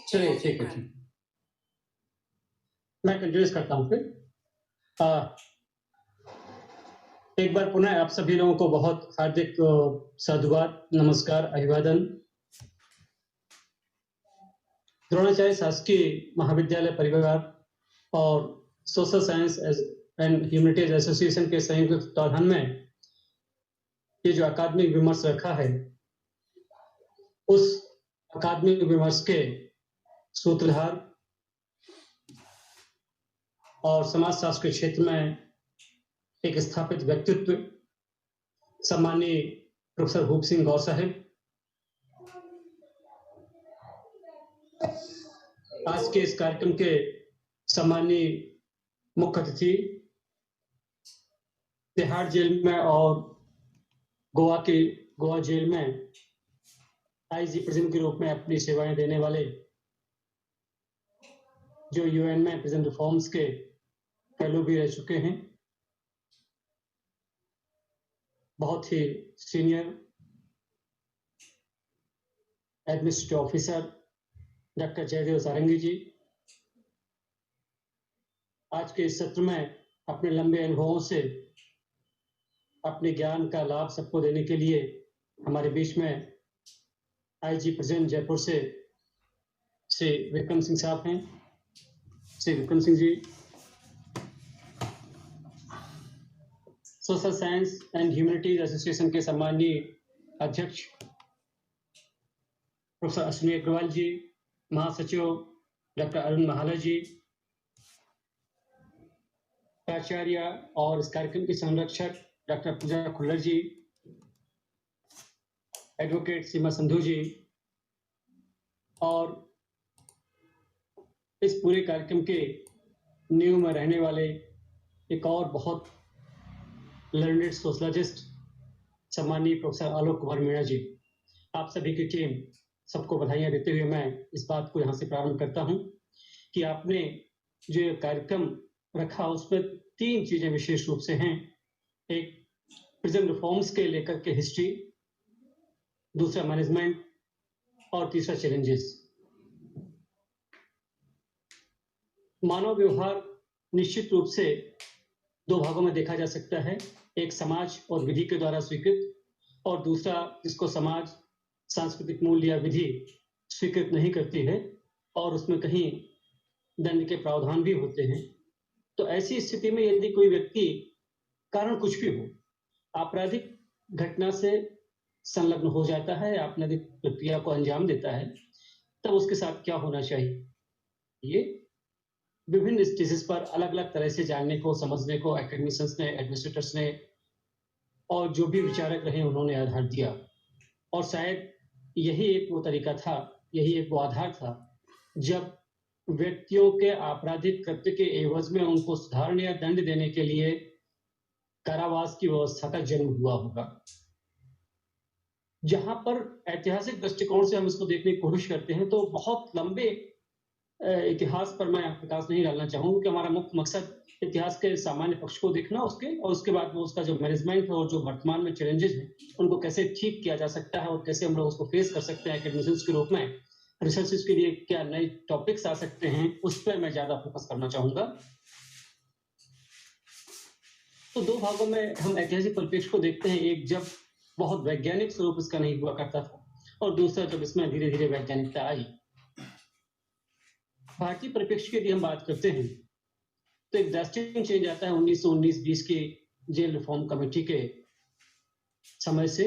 चलिए ठीक है, ठीक। मैं कंटिन्यूस करता हूँ फिर। एक बार पुनः आप सभी लोगों को बहुत हार्दिक साधुवाद, नमस्कार, अभिवादन। द्रोणाचार्य शासकीय महाविद्यालय परिवार और social science and humanities association के संयुक्त तत्वाधान में ये जो अकादमिक विमर्श रखा है, उस अकादमिक विमर्श के सूत्रधार और समाजशास्त्र के क्षेत्र में एक स्थापित व्यक्तित्व सम्माननीय प्रोफेसर भूप सिंह गौर साहब, आज के इस कार्यक्रम के सम्माननीय मुख्य अतिथि, तिहाड़ जेल में और गोवा जेल में आईजी प्रिजन के रूप में अपनी सेवाएं देने वाले, जो यूएन में प्रिजन रिफॉर्म्स के फेलो भी रह चुके हैं, बहुत ही senior administrative officer doctor Jaidev Sarangi ji, आज के इस सत्र में अपने लंबे अनुभवों से अपने ज्ञान का लाभ सबको देने के लिए हमारे बीच में आईजी प्रेसिडेंट जयपुर से श्री विक्रम सिंह साहब हैं। Shri Vikram Singh ji, social science and humanities association के सम्माननीय अध्यक्ष प्रोफेसर अश्विनी अग्रवाल जी, महासचिव डॉक्टर अरुण महाला जी, प्राचार्य और इस कार्यक्रम की संरक्षक डॉक्टर पूजा खुल्लर जी, एडवोकेट सीमा संधू जी, और इस पूरे कार्यक्रम के नींव में रहने वाले एक और बहुत लर्नेड सोशलॉजिस्ट सम्माननीय प्रोफेसर आलोक कुमार मीणा जी, आप सभी की टीम, सबको बधाइयां देते हुए मैं इस बात को यहाँ से प्रारंभ करता हूँ कि आपने जो कार्यक्रम रखा उसमें 3 चीजें विशेष रूप से हैं। एक, प्रिजन रिफॉर्म्स के लेकर के हिस्ट्री, दूसरा मैनेजमेंट, और तीसरा चैलेंजेस। मानव व्यवहार निश्चित रूप से 2 भागों में देखा जा सकता है, एक समाज और विधि के द्वारा स्वीकृत, और दूसरा जिसको समाज सांस्कृतिक मूल्य या विधि स्वीकृत नहीं करती है और उसमें कहीं दंड के प्रावधान भी होते हैं। तो ऐसी स्थिति में यदि कोई व्यक्ति कारण कुछ भी हो, आपराधिक घटना से संलग्न हो जाता है, आपराधिक प्रक्रिया को अंजाम देता है, तब उसके साथ क्या होना चाहिए, ये विभिन्न स्टेजेस पर अलग अलग तरह से जानने को, समझने को एकेडमिशियंस ने, एडमिनिस्ट्रेटर्स ने और जो भी विचारक रहे उन्होंने आधार दिया। और शायद यही एक वो तरीका था, यही एक वो आधार था जब व्यक्तियों के आपराधिक कृत्य के एवज में उनको सुधारने या दंड देने के लिए कारावास की व्यवस्था का जन्म हुआ होगा। जहां पर ऐतिहासिक दृष्टिकोण से हम इसको देखने की कोशिश करते हैं तो बहुत लंबे इतिहास पर मैं प्रकाश नहीं डालना चाहूंगा कि हमारा मुख्य मकसद इतिहास के सामान्य पक्ष को देखना उसके बाद वो उसका जो मैनेजमेंट है और जो वर्तमान में चैलेंजेस हैं उनको कैसे ठीक किया जा सकता है और कैसे हम लोग उसको फेस कर सकते हैं एकेडमिशियंस के रूप में, रिसर्चेस के लिए क्या नए टॉपिक्स आ सकते हैं, उस पर मैं ज्यादा फोकस करना चाहूंगा। तो 2 भागों में हम ऐतिहासिक परिप्रेक्ष्य को देखते हैं, एक जब बहुत वैज्ञानिक स्वरूप इसका नहीं हुआ करता था और दूसरा जब इसमें धीरे धीरे वैज्ञानिकता आई। भारतीय परिप्रेक्ष्य की यदि हम बात करते हैं तो एक ड्रास्टिक चेंज आता है 1919-20 की जेल रिफॉर्म कमेटी के समय से,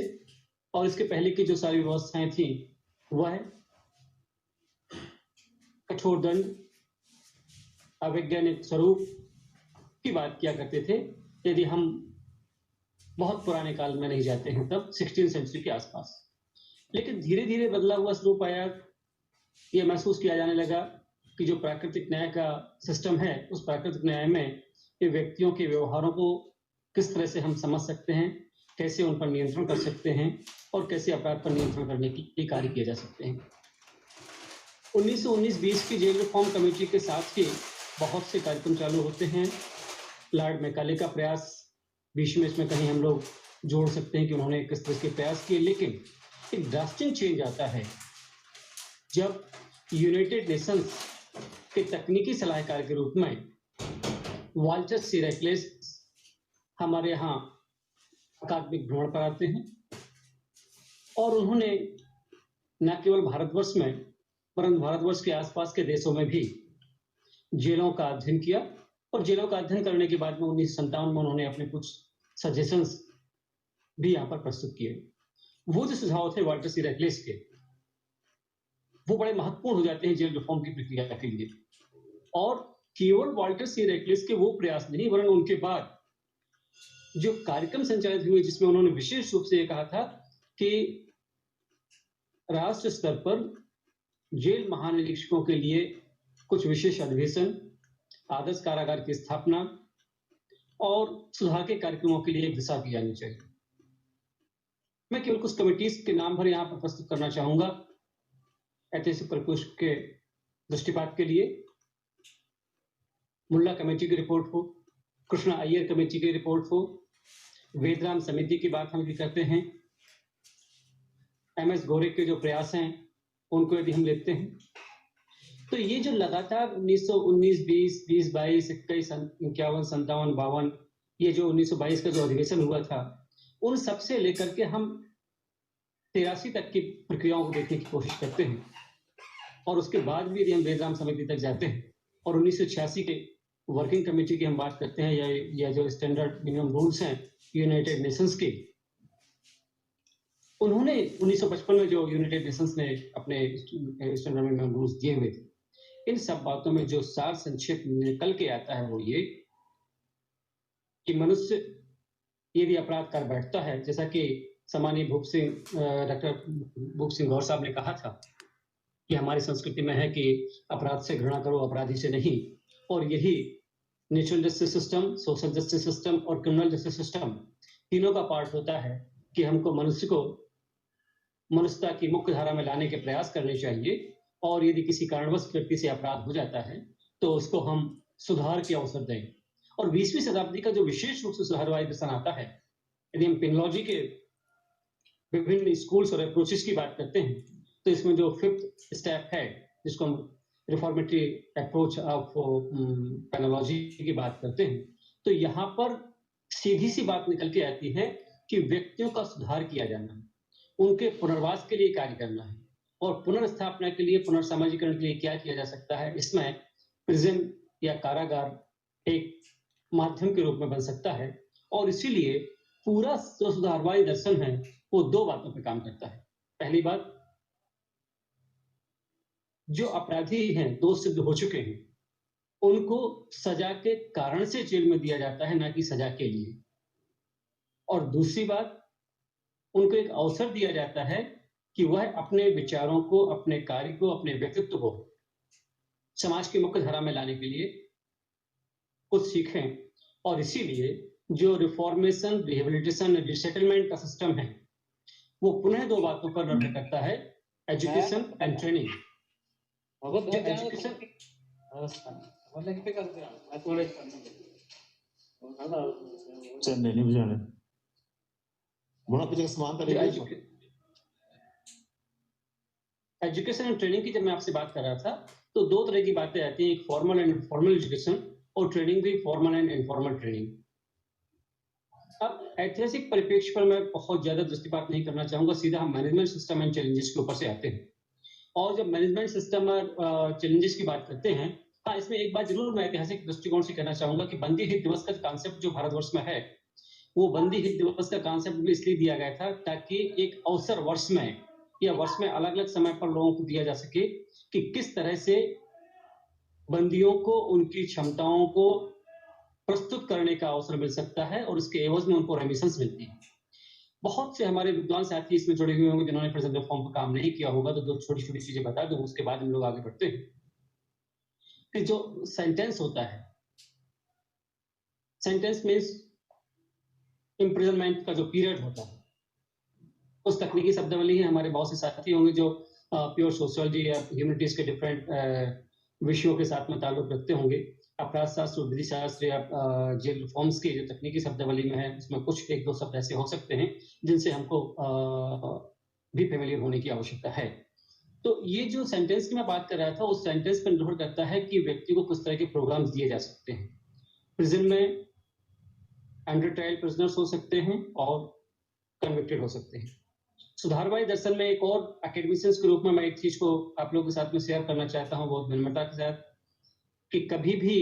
और इसके पहले की जो सारी व्यवस्थाएं थी वह कठोर दंड, अवैज्ञानिक स्वरूप की बात किया करते थे। यदि हम बहुत पुराने काल में नहीं जाते हैं तब 16वीं सेंचुरी के आसपास, लेकिन धीरे धीरे बदला हुआ स्वरूप आया। यह महसूस किया जाने लगा कि जो प्राकृतिक न्याय का सिस्टम है, उस प्राकृतिक न्याय में ये व्यक्तियों के व्यवहारों को किस तरह से हम समझ सकते हैं, कैसे उन पर नियंत्रण कर सकते हैं और कैसे अपराध पर नियंत्रण करने के कार्य किए जा सकते हैं। 1919-20 की जेल रिफॉर्म कमेटी के साथ ही बहुत से कार्यक्रम चालू होते हैं। लॉर्ड मैकाले का प्रयास बीच में इसमें कहीं हम लोग जोड़ सकते हैं कि उन्होंने किस तरह के प्रयास किए, लेकिन एक ड्रास्टिक चेंज आता है जब यूनाइटेड नेशंस के तकनीकी सलाहकार के रूप में वाल्टर सी रेकलेस हमारे यहाँ अकादमिक भ्रमण पर आते हैं और उन्होंने न केवल भारतवर्ष में परंतु भारतवर्ष के आसपास के देशों में भी जेलों का अध्ययन किया और जेलों का अध्ययन करने के बाद में 1957 में उन्होंने अपने कुछ सजेशंस भी यहाँ पर प्रस्तुत किए। वो जो सुझाव थे वाल्टर सी रेकलेस के, वो बड़े महत्वपूर्ण हो जाते हैं जेल रिफॉर्म की प्रक्रिया के लिए। और केवल वाल्टर सी रेकलेस के वो प्रयास नहीं, वरन उनके बाद जो कार्यक्रम संचालित हुए जिसमें उन्होंने विशेष रूप से ये कहा था कि राष्ट्र स्तर पर जेल महानिरीक्षकों के लिए कुछ विशेष अधिवेशन, आदर्श कारागार की स्थापना और सुधार के कार्यक्रमों के लिए एक दिशा की जानी चाहिए। मैं केवल कुछ कमिटीज के नाम भर यहाँ पर प्रस्तुत करना चाहूंगा ऐतिहासिक परिप्रेक्ष्य के दृष्टिपात के लिए। मुल्ला कमेटी की रिपोर्ट हो, कृष्णा अय्यर कमेटी की रिपोर्ट हो, वेदराम समिति की बात हम भी करते हैं, MS गोरेक के जो प्रयास हैं उनको यदि हम लेते हैं तो ये जो लगातार 1919, 20, 20, 22, 21, 51, 57, 52 ये जो 1922 का जो अधिवेशन हुआ था, उन सबसे लेकर के हम 83 तक की प्रक्रियाओं को देखने की कोशिश करते हैं और उसके बाद भी यदि हम वेदराम समिति तक जाते हैं और 1986 के वर्किंग कमेटी की हम बात करते हैं या जो स्टैंडर्ड मिनिमम रूल्स हैं यूनाइटेड नेशंस के, उन्होंने 1955 में जो यूनाइटेड नेशंस ने अपने स्टैंडर्ड मिनिमम रूल्स दिए हुए थे, इन सब बातों में जो सार संक्षेप निकल के आता है वो ये कि मनुष्य यदि अपराध कर बैठता है, जैसा कि सम्मानीय डॉक्टर भूप सिंह गौर साहब ने कहा था कि हमारी संस्कृति में है कि अपराध से घृणा करो, अपराधी से नहीं, और यही natural justice system, social justice system और क्रिमिनल जस्टिस सिस्टम तीनों का पार्ट होता है कि हमको मनुष्य को मनुष्यता की मुख्य धारा में लाने के प्रयास करने चाहिए और यदि किसी कारणवश व्यक्ति से अपराध हो जाता है तो उसको हम सुधार के अवसर दें। और 20वीं शताब्दी का जो विशेष रूप से सुधारवादी दर्शन आता है, यदि हम पेनोलॉजी के विभिन्न स्कूल्स और अप्रोचेस की बात करते हैं तो इसमें जो 5th स्टेप है जिसको हम रिफॉर्मेटरी अप्रोच ऑफ पेनोलॉजी की बात करते हैं, तो यहाँ पर सीधी सी बात निकल के आती है कि व्यक्तियों का सुधार किया जाना, उनके पुनर्वास के लिए कार्य करना है और पुनर्स्थापना के लिए, पुनर्सामाजिकरण के लिए क्या किया जा सकता है। इसमें प्रिजन या कारागार एक माध्यम के रूप में बन सकता है और इसीलिए पूरा जो सुधारवादी दर्शन है वो दो बातों पर काम करता है। पहली बात, जो अपराधी हैं, दोष सिद्ध हो चुके हैं, उनको सजा के कारण से जेल में दिया जाता है, ना कि सजा के लिए। और दूसरी बात, उनको एक अवसर दिया जाता है कि वह अपने विचारों को, अपने कार्य को, अपने व्यक्तित्व को समाज की मुख्य धारा में लाने के लिए कुछ सीखें। और इसीलिए जो रिफॉर्मेशन, रिहेबिलिटेशन, रिसेटलमेंट का सिस्टम है वो पुनः दो बातों पर निर्भर करता है, education and training. Education and training की जब मैं आपसे बात कर रहा था तो दो तरह की बातें आती हैं, एक फॉर्मल एंड इनफॉर्मल एजुकेशन और ट्रेनिंग भी फॉर्मल एंड इनफॉर्मल ट्रेनिंग। अब ऐतिहासिक परिप्रेक्ष्य पर मैं बहुत ज्यादा दृष्टिपात नहीं करना चाहूंगा, सीधा हम मैनेजमेंट सिस्टम एंड चैलेंजेस के ऊपर से आते हैं। और जब मैनेजमेंट सिस्टम और चैलेंजेस की बात करते हैं, हाँ, इसमें एक बात जरूर मैं ऐतिहासिक दृष्टिकोण से कहना चाहूंगा कि बंदी हित दिवस का कॉन्सेप्ट जो भारतवर्ष में है, वो बंदी हित दिवस का कॉन्सेप्ट भी इसलिए दिया गया था ताकि एक अवसर वर्ष में या वर्ष में अलग अलग समय पर लोगों को दिया जा सके कि किस तरह से बंदियों को उनकी क्षमताओं को प्रस्तुत करने का अवसर मिल सकता है और उसके एवज में उनको रेमिशंस मिलती है। बहुत से हमारे विद्वान साथी इसमें जुड़े हुए होंगे जिन्होंने प्रिजन रिफॉर्म पर काम नहीं किया होगा, तो दो छोटी छोटी चीजें बता दूं, उसके बाद हम लोग आगे बढ़ते हैं। कि जो सेंटेंस होता है, सेंटेंस मीन्स इम्प्रिजनमेंट का जो पीरियड होता है, उस तकनीकी शब्दावली है। हमारे बहुत से साथी होंगे जो प्योर सोशियोलॉजी या ह्यूमैनिटीज के डिफरेंट विषयों के साथ में ताल्लुक रखते होंगे। अपराध शास्त्र, विधि शास्त्र या जेल रिफॉर्म्स के जो तकनीकी शब्दावली में है, उसमें कुछ एक दो शब्द ऐसे हो सकते हैं जिनसे हमको भी फेमिलियर होने की आवश्यकता है। तो ये जो सेंटेंस की मैं बात कर रहा था, उस सेंटेंस पर निर्भर करता है कि व्यक्ति को किस तरह के प्रोग्राम्स दिए जा सकते हैं। प्रिजन में अंडर ट्रायल प्रिजनर्स हो सकते हैं और कन्विक्टेड हो सकते हैं। सुधारवादी दर्शन में एक और एकेडमिशियंस के रूप में मैं एक चीज को आप लोगों के साथ में शेयर करना चाहता हूं बहुत विनम्रता के साथ, कि कभी भी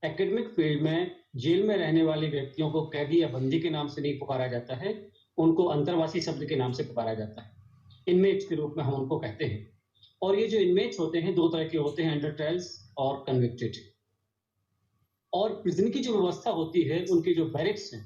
एकेडमिक फील्ड में जेल में रहने वाले व्यक्तियों को कैदी या बंदी के नाम से नहीं पुकारा जाता है, उनको अंतरवासी शब्द के नाम से पुकारा जाता है। इनमेट्स के रूप में हम उनको कहते हैं। और ये जो इनमेट्स होते हैं दो तरह के होते हैं, अंडर ट्रायल्स और कन्विक्टेड। और प्रिजन की जो व्यवस्था होती है, उनके जो बैरिक्स हैं,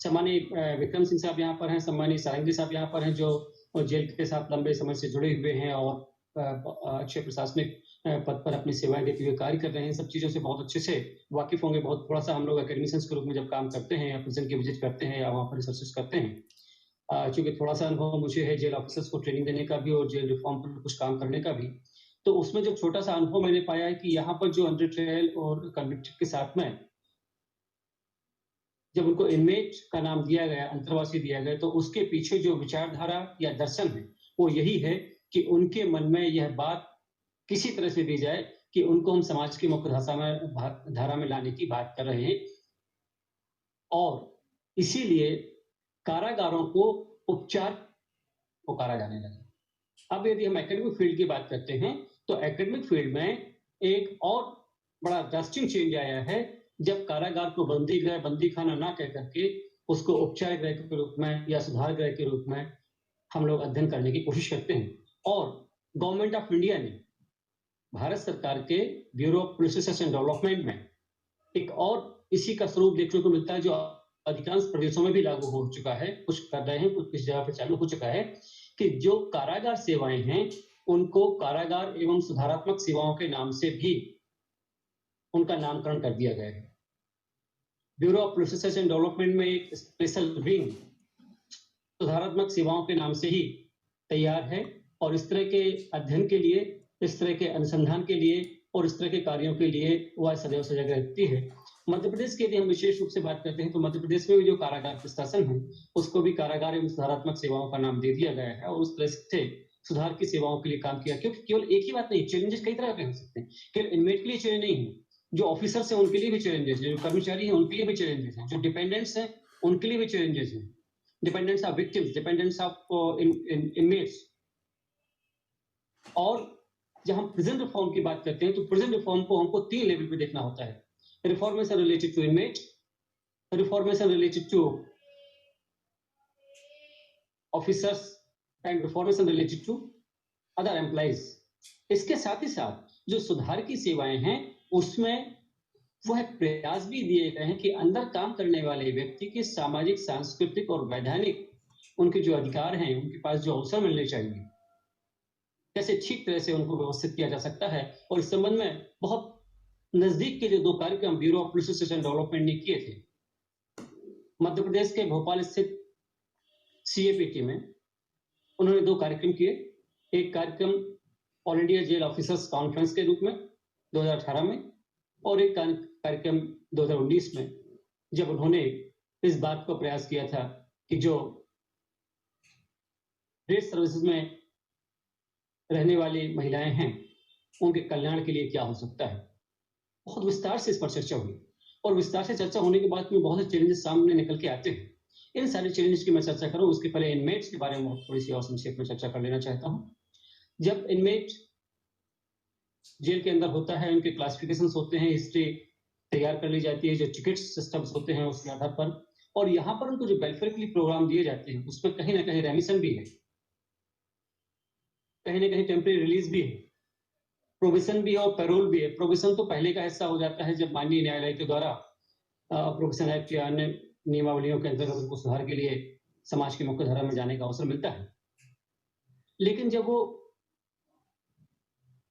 सम्मानीय विक्रम सिंह साहब यहाँ पर हैं, सम्मानीय सारंगी साहब यहाँ पर हैं, जो जेल के साथ लंबे समय से जुड़े हुए हैं और अच्छे प्रशासनिक पद पर अपनी सेवाएं देते हुए कार्य कर रहे हैं। सब चीजों से बहुत अच्छे से वाकिफ होंगे। बहुत थोड़ा सा हम लोग एकेडमिशियंस के रूप में जब काम करते हैं या प्रिजन की विजिट करते हैं या वहाँ पर रिसर्चेस करते हैं, चूंकि थोड़ा सा अनुभव मुझे है जेल ऑफिसर्स को ट्रेनिंग देने का भी और जेल रिफॉर्म पर कुछ काम करने का भी, तो उसमें जो छोटा सा अनुभव मैंने पाया है कि यहाँ पर जो अंडर ट्रायल और कन्विक्टेड के साथ में जब उनको इनमेट का नाम दिया गया, अंतरवासी दिया गया, तो उसके पीछे जो विचारधारा या दर्शन है वो यही है कि उनके मन में यह बात किसी तरह से दी जाए कि उनको हम समाज की मुख्य धारा में लाने की बात कर रहे हैं। और इसीलिए कारागारों को उपचार पुकारा जाने लगा। अब यदि हम एकेडमिक फील्ड की बात करते हैं, तो एकेडमिक फील्ड में एक और बड़ा ड्रास्टिक चेंज आया है जब कारागार को बंदी गृह, बंदी खाना ना कह करके उसको उपचार गृह के रूप में या सुधार गृह के रूप में हम लोग अध्ययन करने की कोशिश करते हैं। और गवर्नमेंट ऑफ इंडिया ने, भारत सरकार के bureau of police research and development में एक और इसी का स्वरूप देखने को मिलता है, जो अधिकांश प्रदेशों में भी लागू हो चुका है, कुछ कर रहे हैं, कुछ किस जगह पे चालू हो चुका है, कि जो कारागार सेवाएं हैं उनको कारागार एवं सुधारात्मक सेवाओं के नाम से भी उनका नामकरण कर दिया गया है। Bureau of police research and development में एक स्पेशल विंग सुधारात्मक सेवाओं के नाम से ही तैयार है और इस तरह के अध्ययन के लिए, इस तरह के अनुसंधान के लिए और इस तरह के कार्यों के लिए वह सदैव सजग रहती है। मध्य प्रदेश की यदि हम विशेष रूप से बात करते हैं, तो मध्य प्रदेश में भी जो कारागार प्रशासन है उसको भी कारागार एवं सुधारात्मक सेवाओं का नाम दे दिया गया है और उस तरह से सुधार की सेवाओं के लिए काम किया। क्योंकि केवल एक ही बात नहीं, चैलेंजेस कई तरह के हो सकते हैं। केवल इनमेट के लिए चैलेंज नहीं है, जो ऑफिसर्स हैं उनके लिए भी चैलेंजेस है, जो कर्मचारी हैं उनके लिए भी चैलेंजेस हैं, जो डिपेंडेंट्स हैं उनके लिए भी चैलेंजेस हैं, dependents of victims, dependents of inmates. और जब हम प्रिजन रिफॉर्म की बात करते हैं, तो प्रिजन रिफॉर्म को हमको 3 लेवल पे देखना होता है। Reformation related to inmate, reformation related to officers and reformation related to other employees. इसके साथ ही साथ जो सुधार की सेवाएं हैं उसमें वह प्रयास भी दिए गए हैं कि अंदर काम करने वाले व्यक्ति के सामाजिक, सांस्कृतिक और वैधानिक उनके जो अधिकार हैं, उनके पास जो अवसर मिलने चाहिए, कैसे ठीक तरह से उनको व्यवस्थित किया जा सकता है। और इस संबंध में बहुत नजदीक के जो 2 कार्यक्रम bureau of police research and development ने किए थे, मध्य प्रदेश के भोपाल स्थित CAPT में उन्होंने 2 कार्यक्रम किए। एक कार्यक्रम all India jail officers conference के रूप में 2018 में, और एक कार्यक्रम 2019 में, जब उन्होंने इस बात को प्रयास किया था कि जो रेड सर्विसेज में रहने वाली महिलाएं हैं उनके कल्याण के लिए क्या हो सकता है। बहुत विस्तार से इस पर चर्चा हुई और विस्तार से चर्चा होने के बाद में बहुत से चैलेंजेस सामने निकल के आते हैं। इन सारे चैलेंजेस की मैं चर्चा करूं उसके पहले इनमेट्स के बारे में थोड़ी सी और संक्षेप में चर्चा कर लेना चाहता हूं। जब इनमेट जेल के अंदर होता है, उनके क्लासिफिकेशन होते हैं, हिस्ट्री तैयार कर ली जाती है, जो टिकट सिस्टम्स होते हैं उसके आधार पर, और यहाँ पर उनको जो वेलफेयर के लिए प्रोग्राम दिए जाते हैं उसमें कहीं ना कहीं रेमिशन भी है, कहीं ना कहीं टेम्परेरी रिलीज भी है, प्रोविजन भी है और पैरोल भी है। प्रोविजन तो पहले का हिस्सा हो जाता है जब माननीय न्यायालय के द्वारा प्रोविजन एक्ट या अन्य नियमावलियों के अंतर्गत उनको सुधार के लिए समाज की मुख्य धारा में जाने का अवसर मिलता है। लेकिन जब वो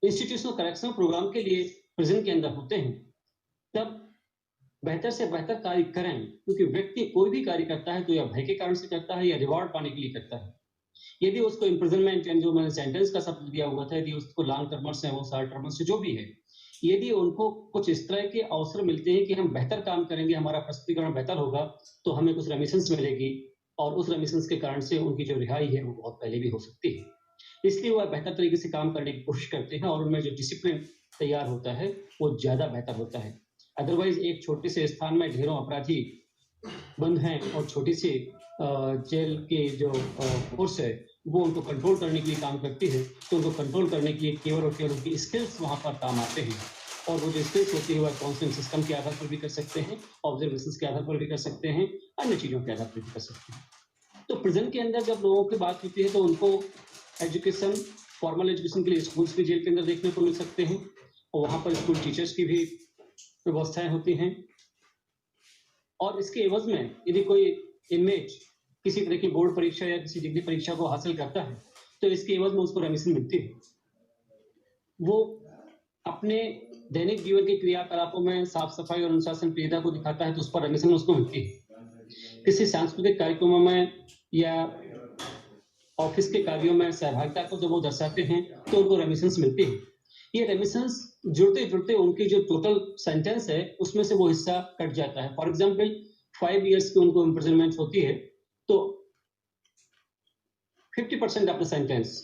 इंस्टीट्यूशनल करेक्शनल प्रोग्राम के लिए प्रिजन के अंदर होते हैं, तब बेहतर से बेहतर कार्य करें, क्योंकि व्यक्ति कोई भी कार्य करता है तो या भय के कारण से करता है या रिवॉर्ड पाने के लिए करता है। यदि उसको इम्प्रिजनमेंट एंड जो मैंने सेंटेंस का शब्द दिया हुआ था, यदि उसको लॉन्ग टर्मर्स है, वो शॉर्ट टर्मर्स जो भी है, यदि उनको कुछ इस तरह के अवसर मिलते हैं कि हम बेहतर काम करेंगे, हमारा प्रस्तुतिकरण बेहतर होगा, तो हमें कुछ रेमिशंस मिलेगी और उस रेमिशंस के कारण से उनकी जो रिहाई है वो बहुत पहले भी हो सकती है। इसलिए वह बेहतर तरीके से काम करने की कोशिश करते हैं और उनमें जो डिसिप्लिन तैयार होता है वो ज्यादा बेहतर होता है। अदरवाइज एक छोटे से स्थान में ढेरों अपराधी बंद हैं और छोटी सी जेल की जो फोर्स है वो उनको कंट्रोल करने के लिए काम करती है, तो उनको कंट्रोल करने के लिए केवल और केवल उनकी स्किल्स वहां पर काम आते हैं। और वो जो स्किल्स होती है वह काउंसलिंग सिस्टम के आधार पर भी कर सकते हैं, ऑब्जर्वेशंस के आधार पर भी कर सकते हैं, अन्य चीजों के आधार पर भी कर सकते हैं। तो प्रिजन के अंदर जब लोगों की बात होती है तो उनको एजुकेशन, फॉर्मल एजुकेशन के लिए स्कूल्स भी जेल के अंदर देखने को मिल सकते हैं और वहां पर स्कूल टीचर्स की भी व्यवस्थाएं होती हैं। और इसके एवज में यदि कोई इनमेट किसी तरह की बोर्ड परीक्षा या किसी डिग्री परीक्षा को हासिल करता है तो इसके एवज में उसको रेमिशन मिलती है। वो अपने दैनिक जीवन के क्रियाकलापों में साफ सफाई और अनुशासन प्रियता को दिखाता है तो उस पर रेमिशन उसको मिलती है। किसी सांस्कृतिक कार्यक्रमों में या ऑफिस के कार्यों में सहभागिता को जब वो दर्शाते हैं तो उनको रेमिशंस मिलती है। ये रेमिशंस जुड़ते जुड़ते उनकी जो टोटल सेंटेंस है उसमें से वो हिस्सा कट जाता है। फॉर एग्जाम्पल 5 इयर्स की उनको इम्प्रिजनमेंट होती है तो 50% ऑफ द सेंटेंस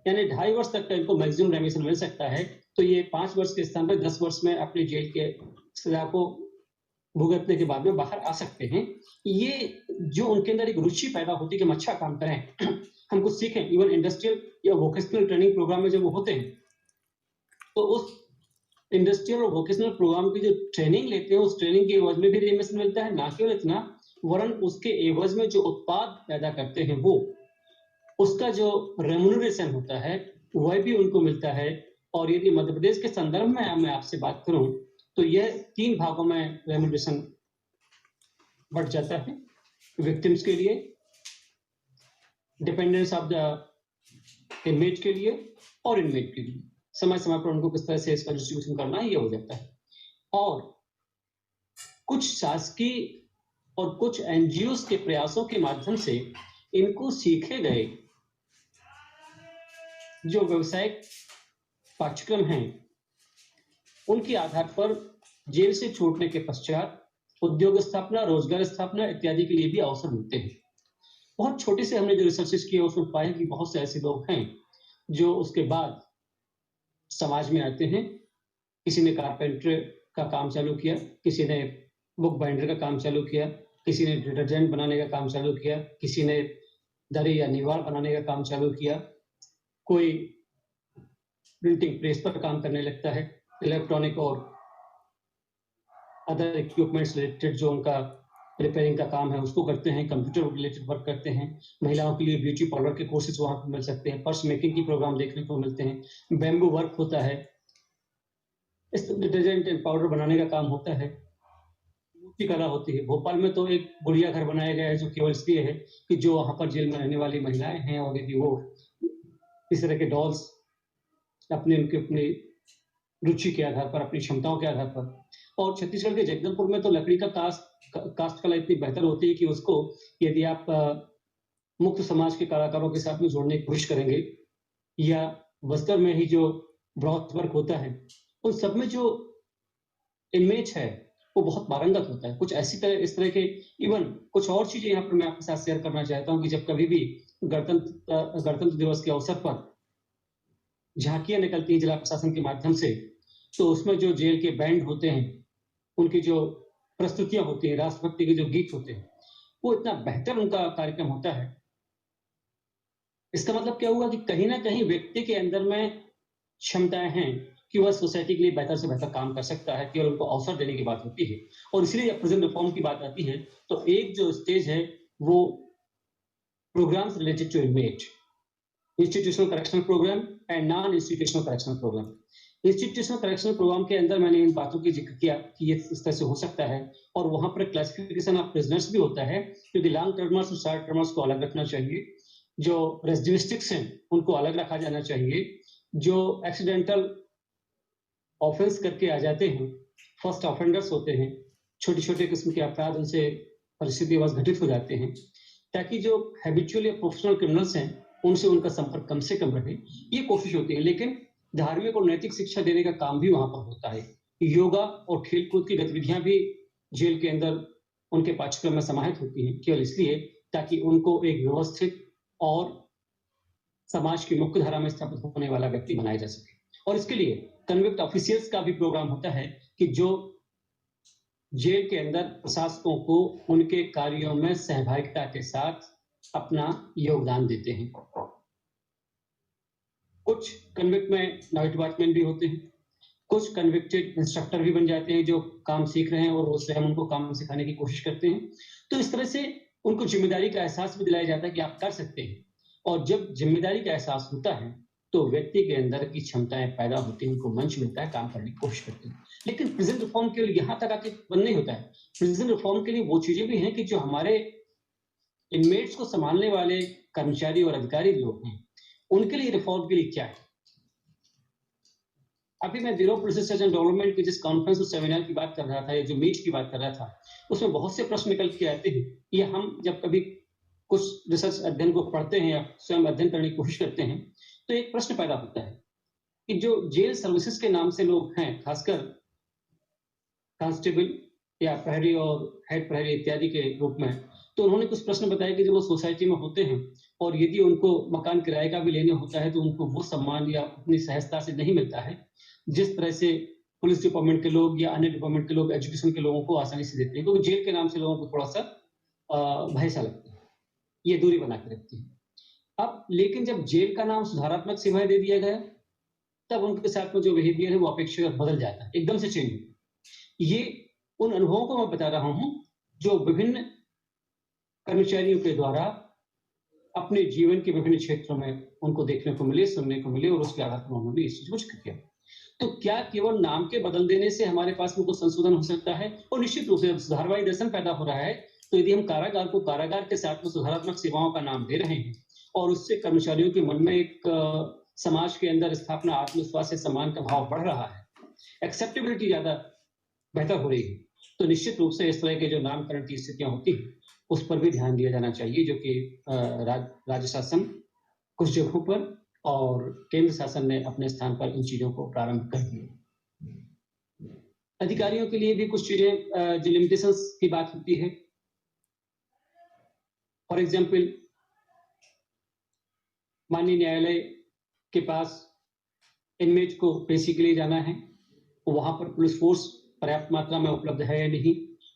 यानी 2.5 वर्ष तक का इनको मैक्सिमम रेमिशन मिल सकता है। तो ये 5 वर्ष के स्थान पर 10 वर्ष में अपने जेल के सजा को भुगतने के बाद में बाहर आ सकते हैं। ये जो उनके अंदर एक रुचि पैदा होती है कि हम अच्छा काम करें, हम कुछ सीखें। इवन इंडस्ट्रियल या वोकेशनल ट्रेनिंग प्रोग्राम में जब वो होते हैं तो उस इंडस्ट्रियल और वोकेशनल प्रोग्राम की जो ट्रेनिंग लेते हैं उस ट्रेनिंग के एवज में भी रेमिशन मिलता है। ना केवल इतना, वरन उसके एवज में जो उत्पाद पैदा करते हैं वो उसका जो रेम्यूनरेशन होता है वह भी उनको मिलता है। और यदि मध्य प्रदेश के संदर्भ में मैं आपसे बात करूं तो यह 3 भागों में रेम्यूनरेशन बढ़ जाता है। विक्टिम्स के लिए, डिपेंडेंट्स ऑफ द इनमेट के लिए और इनमेट के लिए समय समय पर उनको किस तरह से इसका डिस्ट्रीब्यूशन करना है ये हो जाता है। और कुछ शासकीय और कुछ एनजीओ के प्रयासों के माध्यम से इनको सीखे गए जो व्यवसायिक पाठ्यक्रम हैं उनके आधार पर जेल से छूटने के पश्चात उद्योग स्थापना, रोजगार स्थापना इत्यादि के लिए भी अवसर मिलते हैं। बहुत छोटे से हमने जो रिसर्चेस किए उसमें पाए कि बहुत से ऐसे लोग हैं जो उसके बाद समाज में आते हैं। किसी ने कारपेंटर का काम चालू किया, किसी ने बुक बाइंडर का काम चालू किया, किसी ने डिटर्जेंट बनाने का काम चालू किया, किसी ने दरी या निवार बनाने का काम चालू किया, कोई प्रिंटिंग प्रेस पर काम करने लगता है, इलेक्ट्रॉनिक और अदर इक्विपमेंट्स रिलेटेड जो उनका रिपेयरिंग का काम है उसको करते हैं, कंप्यूटर रिलेटेड वर्क करते हैं। महिलाओं के लिए ब्यूटी पार्लर के कोर्सेज वहां पर मिल सकते हैं, पर्स मेकिंग की प्रोग्राम देखने को मिलते हैं, बैम्बू वर्क होता है, इस डिटर्जेंट एंड पाउडर बनाने का काम होता है, मूर्ति कला होती है। भोपाल में तो एक गुड़िया घर बनाया गया है जो केवल इसलिए है कि जो वहां पर जेल में रहने वाली महिलाएं हैं और यदि वो इस तरह के डॉल्स अपने अपनी रुचि के आधार पर, अपनी क्षमताओं के आधार पर। और छत्तीसगढ़ के जगदलपुर में तो लकड़ी का कास्ट कला इतनी बेहतर होती है कि उसको यदि आप मुक्त समाज के कलाकारों के साथ में जोड़ने की कोशिश करेंगे या बस्तर में ही जो ब्रॉथ वर्क होता है उन सब में जो इमेज है वो बहुत पारंगत होता है। कुछ ऐसी तरह इस तरह के इवन कुछ और चीजें यहाँ पर मैं आपके साथ शेयर करना चाहता हूँ कि जब कभी भी गणतंत्र दिवस के अवसर पर झांकियां निकलती हैं जिला प्रशासन के माध्यम से तो उसमें जो जेल के बैंड होते हैं उनकी जो प्रस्तुतियां होती हैं, राष्ट्रभक्ति के जो गीत होते हैं वो इतना बेहतर उनका कार्यक्रम होता है। इसका मतलब क्या हुआ कि कहीं ना कहीं व्यक्ति के अंदर में क्षमताएं हैं कि वह सोसाइटी के लिए बेहतर से बेहतर काम कर सकता है, केवल उनको अवसर देने की बात होती है। और इसलिए जब प्रिजन रिफॉर्म की बात आती है तो एक जो स्टेज है वो programmes related to inmate, institutional correctional programme and non institutional correctional programme. Institutional correctional programme के अंदर मैंने इन बातों की जिक्र किया कि ये इस तरह से हो सकता है और वहां पर क्लासिफिकेशन ऑफ प्रिजनर्स भी होता है क्योंकि लॉन्ग टर्मर्स और शॉर्ट टर्मर्स को अलग रखना चाहिए, जो रेसिडिविस्टिक्स हैं उनको अलग रखा जाना चाहिए, जो एक्सीडेंटल ऑफेंस करके आ जाते हैं, फर्स्ट ऑफेंडर्स होते हैं, छोटे छोटे किस्म के अपराध उनसे परिस्थितिवश घटित हो जाते हैं, ताकि जो हैबिचुअल या प्रोफेशनल क्रिमिनल्स हैं उनसे उनका संपर्क कम से कम रहे, ये कोशिश होती है। लेकिन धार्मिक और नैतिक शिक्षा देने का काम भी वहां पर होता है। योगा और खेलकूद की गतिविधियां भी जेल के अंदर उनके पाठ्यक्रम में समाहित होती हैं केवल इसलिए ताकि उनको एक व्यवस्थित और समाज की मुख्य धारा में स्थापित होने वाला व्यक्ति बनाया जा सके। और इसके लिए कन्विक्ट ऑफिशियल्स का भी प्रोग्राम होता है कि जो जेल के अंदर प्रशासकों को उनके कार्यों में सहभागिता के साथ अपना योगदान देते हैं। कुछ कन्विक्ट में नाइट वॉचमैन भी होते हैं, कुछ कन्विक्टेड इंस्ट्रक्टर भी बन जाते हैं जो काम सीख रहे हैं और वो स्वयं उनको काम सिखाने की कोशिश करते हैं। तो इस तरह से उनको जिम्मेदारी का एहसास भी दिलाया जाता है कि आप कर सकते हैं। और जब जिम्मेदारी का एहसास होता है तो व्यक्ति के अंदर की क्षमताएं पैदा होती हैं, उनको मंच मिलता है, काम करने की कोशिश करते हैं। लेकिन प्रिजन रिफॉर्म केवल यहाँ तक आके बंद नहीं होता है। प्रिजन रिफॉर्म के लिए वो चीजें भी हैं कि जो हमारे इनमेट्स को संभालने वाले कर्मचारी और अधिकारी लोग हैं, उनके लिए रिफॉर्म के लिए क्या है। अभी मैं bureau police research and development की जिस कॉन्फ्रेंस और सेमिनार की बात कर रहा था या जो मीट की बात कर रहा था, उसमें बहुत से प्रश्न निकल के आते हैं। ये हम जब कभी कुछ रिसर्च अध्ययन को पढ़ते हैं या स्वयं अध्ययन करने की कोशिश करते हैं, तो एक प्रश्न पैदा होता है कि जो जेल सर्विसेज के नाम से लोग हैं, खासकर कांस्टेबल या प्रहरी और हेड प्रहरी इत्यादि के रूप में, तो उन्होंने कुछ प्रश्न बताए कि जब वो सोसाइटी में होते हैं और यदि उनको मकान किराए का भी लेने होता है तो उनको वो सम्मान या उतनी सहजता से नहीं मिलता है जिस तरह से पुलिस डिपार्टमेंट के लोग या अन्य डिपार्टमेंट के लोग एजुकेशन के लोगों को आसानी से देते हैं, क्योंकि जेल के नाम से लोगों को थोड़ा सा भय सा लगता है, ये दूरी बना के रखती है। अब लेकिन जब जेल का नाम सुधारात्मक सेवाएं दे दिया गया, तब उनके साथ में जो बिहेवियर है वो अपेक्षाकृत बदल जाता है, एकदम से चेंज होता है। ये उन अनुभवों को मैं बता रहा हूं जो विभिन्न कर्मचारियों के द्वारा अपने जीवन के विभिन्न क्षेत्रों में उनको देखने को मिले, सुनने को मिले और उसके आधार पर उन्होंने इस चीज को जिक्र किया। तो क्या केवल नाम के बदल देने से हमारे पास में कुछ संशोधन हो सकता है? और निश्चित रूप से सुधारवादी दर्शन पैदा हो रहा है, तो यदि हम कारागार को कारागार के साथ में सुधारात्मक सेवाओं का नाम दे रहे हैं और उससे कर्मचारियों के मन में एक समाज के अंदर स्थापना, आत्मविश्वास से सम्मान का भाव बढ़ रहा है, एक्सेप्टेबिलिटी ज्यादा बेहतर हो रही है, तो निश्चित रूप से इस तरह के जो नामकरण की स्थितियां होती हैं उस पर भी ध्यान दिया जाना चाहिए, जो कि राज्य शासन कुछ जगहों पर और केंद्र शासन ने अपने स्थान पर इन चीजों को प्रारंभ कर दिया। अधिकारियों के लिए भी कुछ चीजें जो लिमिटेशंस की बात होती है, फॉर एग्जाम्पल माननीय न्यायालय के पास इनमेट को पेशी के लिए जाना है, वहां पर पुलिस फोर्स पर्याप्त मात्रा में उपलब्ध है या नहीं,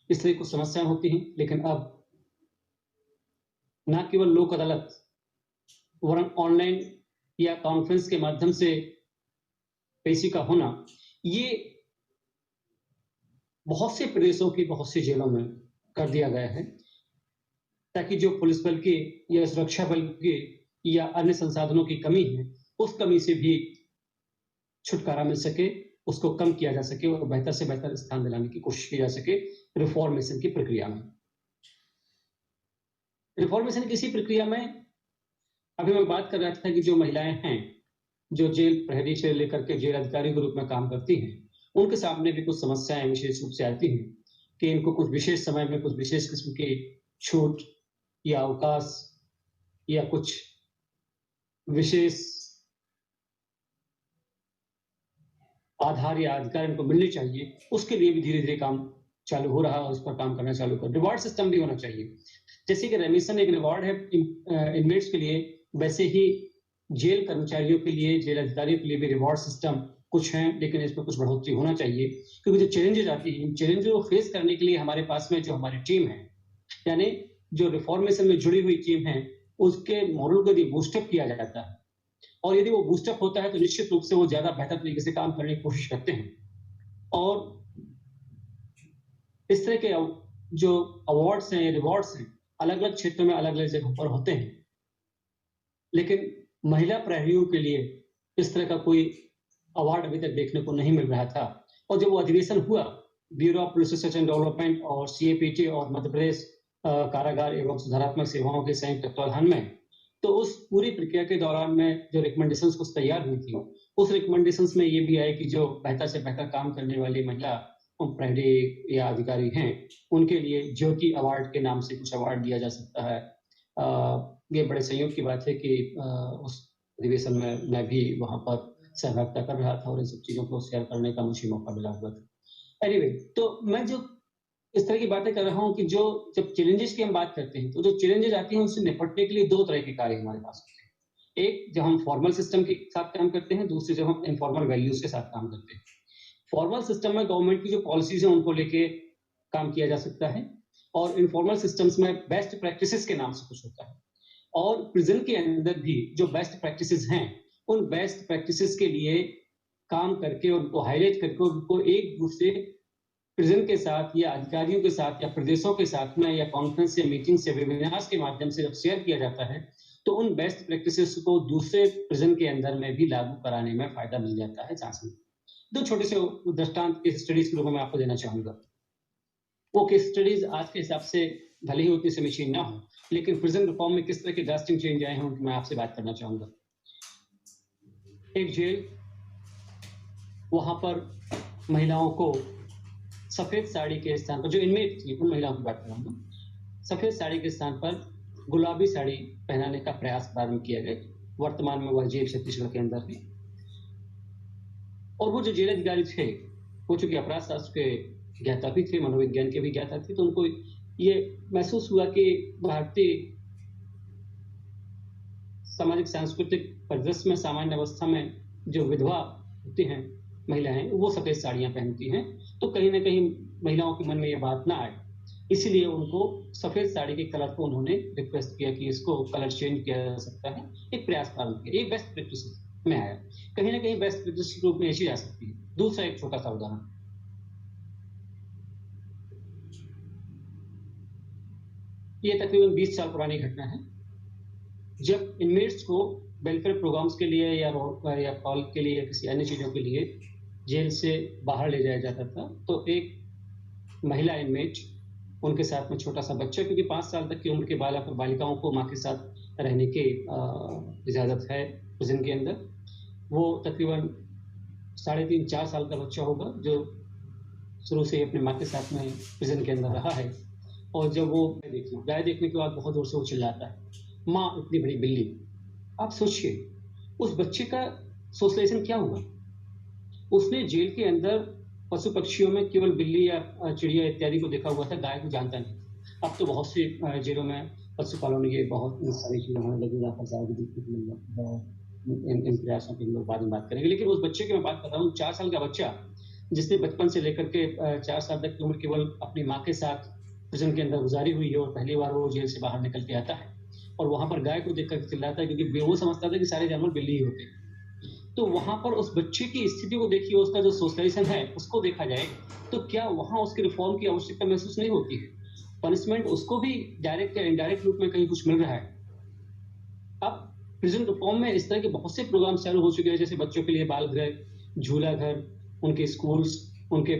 इस तरह कुछ समस्याएं होती हैं। लेकिन अब न केवल लोक अदालत वरन ऑनलाइन या कॉन्फ्रेंस के माध्यम से पेशी का होना, ये बहुत से प्रदेशों की बहुत सी जेलों में कर दिया गया है, ताकि जो पुलिस बल के या सुरक्षा बल के या अन्य संसाधनों की कमी है, उस कमी से भी छुटकारा मिल सके, उसको कम किया जा सके और बेहतर से बेहतर स्थान दिलाने की कोशिश की जा सके रिफॉर्मेशन की प्रक्रिया में। रिफॉर्मेशन की इसी प्रक्रिया में अभी मैं बात कर रहा था कि जो महिलाएं हैं जो जेल प्रहरी से लेकर के जेल अधिकारी के रूप में काम करती हैं, उनके सामने भी कुछ समस्याएं विशेष रूप से आती हैं कि इनको कुछ विशेष समय में कुछ विशेष किस्म की छूट या अवकाश या कुछ विशेष आधार या अधिकार इनको मिलने चाहिए, उसके लिए भी धीरे धीरे काम चालू हो रहा है और उस पर काम करना चालू कर। रिवॉर्ड सिस्टम भी होना चाहिए, जैसे कि रेमिशन एक रिवॉर्ड है इनमेट्स के लिए, वैसे ही जेल कर्मचारियों के लिए, जेल अधिकारियों के लिए भी रिवॉर्ड सिस्टम कुछ हैं, लेकिन इसमें कुछ बढ़ोतरी होना चाहिए, क्योंकि जो चैलेंजेस आती हैं, चैलेंजेस को फेस करने के लिए हमारे पास में जो हमारी टीम है, यानी जो रिफॉर्मेशन में जुड़ी हुई टीम है, उसके मॉडल को यदि बूस्टअप किया जाता है और यदि वो बूस्टअप होता है तो निश्चित रूप से वो ज्यादा बेहतर तरीके से काम करने की कोशिश करते हैं। और इस तरह के जो अवार्ड्स हैं या रिवॉर्ड्स हैं, अलग अलग क्षेत्रों में अलग अलग जगहों पर होते हैं, लेकिन महिला प्रहरियों के लिए इस तरह का कोई अवार्ड अभी तक देखने को नहीं मिल रहा था। और जब वो अधिवेशन हुआ bureau of police research and development और सीएपीटी और मध्य प्रदेश कारागार एवं सुधारात्मक सेवाओं के संयुक्त तत्वाधान में, तो उस पूरी प्रक्रिया के दौरान में जो रिकमेंडेशंस कुछ तैयार हुई थी, उस रिकमेंडेशंस में ये भी आए कि जो बेहतर से बेहतर काम करने वाली महिला प्रहरी या अधिकारी हैं, उनके लिए ज्योति अवार्ड के नाम से कुछ अवार्ड दिया जा सकता है। ये बड़े संयोग की बात है कि उस अधिवेशन में मैं भी वहां पर सहभागिता कर रहा था और इन सब चीजों को शेयर करने का मुझे मौका मिला हुआ था। एनीवे, तो मैं जो इस तरह की बातें कर रहा हूँ कि जो जब चैलेंजेस की हम बात करते हैं, तो जो चैलेंजेस आती हैं उससे निपटने के लिए दो तरह के कार्य हमारे पास होते हैं। एक जब हम फॉर्मल सिस्टम के साथ काम करते हैं, दूसरी जब हम इनफॉर्मल वैल्यूज के साथ काम करते हैं। फॉर्मल सिस्टम में गवर्नमेंट की जो पॉलिसीज हैं उनको लेके काम किया जा सकता है और इनफॉर्मल सिस्टम्स में बेस्ट प्रैक्टिसेस के नाम से कुछ होता है और प्रिजन के अंदर भी जो बेस्ट प्रैक्टिसेस हैं उन बेस्ट प्रैक्टिसेस के लिए काम करके उनको हाईलाइट करके उनको एक दूसरे प्रिजन के साथ या अधिकारियों के साथ या प्रदेशों के साथ में या कॉन्फ्रेंस या मीटिंग से वेबिनार्स के माध्यम से जब शेयर किया जाता है तो उन बेस्ट प्रैक्टिसेस को दूसरे प्रिजन के अंदर में भी लागू कराने में फायदा मिल जाता है चांस में। दो छोटे से दृष्टांत केस स्टडीज के रूप में मैं आपको देना चाहूंगा। वो केस स्टडीज आज के हिसाब से भले ही उतनी समीचीन ना हो, लेकिन प्रिजन रिफॉर्म में किस तरह के ड्रास्टिक चेंज आए हैं उनकी मैं आपसे बात करना चाहूंगा। एक जेल, वहां पर महिलाओं को सफेद साड़ी के स्थान पर, जो इनमेट थी उन महिलाओं की बात कर रहा हूं, सफेद साड़ी के स्थान पर गुलाबी साड़ी पहनाने का प्रयास प्रारंभ किया गया। वर्तमान में वह जेल छत्तीसगढ़ के अंदर है और वो जो जेल अधिकारी थे वो चूंकि अपराध शास्त्र के ज्ञाता भी थे, मनोविज्ञान के भी ज्ञाता थे, तो उनको ये महसूस हुआ कि भारतीय सामाजिक सांस्कृतिक परिदृश्य में सामान्य अवस्था में जो विधवा होती हैं महिलाएं वो सफेद साड़ियां पहनती हैं, तो कहीं ना कहीं महिलाओं के मन में ये बात ना आए, इसलिए उनको सफेद साड़ी के कलर को उन्होंने रिक्वेस्ट किया कि इसको कलर चेंज किया जा सकता है। एक प्रयास प्रारंभ किया, एक बेस्ट प्रैक्टिस में आया, कहीं ना कहीं बेस्ट प्रैक्टिस के रूप में ऐसी जा सकती है। दूसरा एक छोटा सा उदाहरण, ये तकरीबन 20 साल पुरानी घटना है। जब इनमेट्स को वेलफेयर प्रोग्राम्स के लिए या कॉल के लिए या किसी अन्य चीजों के लिए जेल से बाहर ले जाया जाता था, तो एक महिला इनमेट, उनके साथ में छोटा सा बच्चा, क्योंकि 5 साल तक की उम्र के बालक और बालिकाओं को माँ के साथ रहने की इजाजत है प्रिजन के अंदर। वो तकरीबन 3.5-4 साल का बच्चा होगा जो शुरू से अपने माँ के साथ में प्रिजन के अंदर रहा है। और जब वो गाय देखने के बाद बहुत जोर से वो चिल्लाता है, माँ इतनी बड़ी बिल्ली। आप सोचिए उस बच्चे का सोशलाइजेशन क्या हुआ। उसने जेल के अंदर पशु पक्षियों में केवल बिल्ली या चिड़िया इत्यादि को देखा हुआ था, गाय को जानता नहीं। अब तो बहुत सी जेलों में पशुपालन की बहुत सारी चीजें होने लगी, यहाँ पर गाय भी देखने को मिल जाती है। इन प्रयासों की हम लोग बाद में बात करेंगे, लेकिन उस बच्चे की मैं बात कर रहा हूँ, 4 साल का बच्चा जिसने बचपन से लेकर के 4 साल तक की उम्र केवल अपनी माँ के साथ प्रिजन के अंदर गुजारी हुई है और पहली बार वो जेल से बाहर निकल के आता है और वहां पर गाय को देखकर चिल्लाता है, क्योंकि वो समझता था कि सारे जानवर बिल्ली ही होते हैं। तो वहां पर उस बच्चे की स्थिति को देखिए, उसका जो सोशलाइजेशन है उसको देखा जाए, तो क्या वहां उसके रिफॉर्म की आवश्यकता महसूस नहीं होती है? पनिशमेंट उसको भी डायरेक्ट या इनडायरेक्ट रूप में कहीं कुछ मिल रहा है। अब प्रिजन रिफॉर्म में इस तरह के बहुत से प्रोग्राम चालू हो चुके हैं, जैसे बच्चों के लिए बाल गृह, झूला घर, उनके स्कूल्स, उनके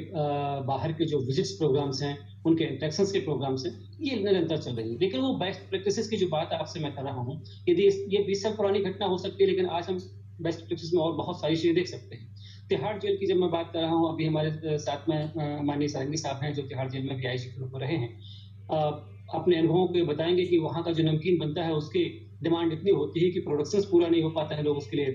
बाहर के जो विजिट्स प्रोग्राम्स हैं, उनके इंटरेक्शंस के प्रोग्राम्स हैं, ये निरंतर चल रही है। लेकिन वो बेस्ट प्रैक्टिसेस की जो बात आपसे मैं कर रहा हूँ, यदि ये 20 साल पुरानी घटना हो सकती है, लेकिन आज हम बेस्ट प्रैक्टिस में और बहुत सारी चीजें देख सकते हैं। तिहाड़ जेल की जब मैं बात कर रहा हूँ, अभी हमारे साथ में माननीय सारंगी साहब हैं जो तिहाड़ जेल में भी आईजी के रूप में रहे हैं, अपने अनुभवों को बताएंगे कि वहाँ का जो नमकीन बनता है उसकी डिमांड इतनी होती है कि प्रोडक्शन पूरा नहीं हो पाता है, लोग उसके लिए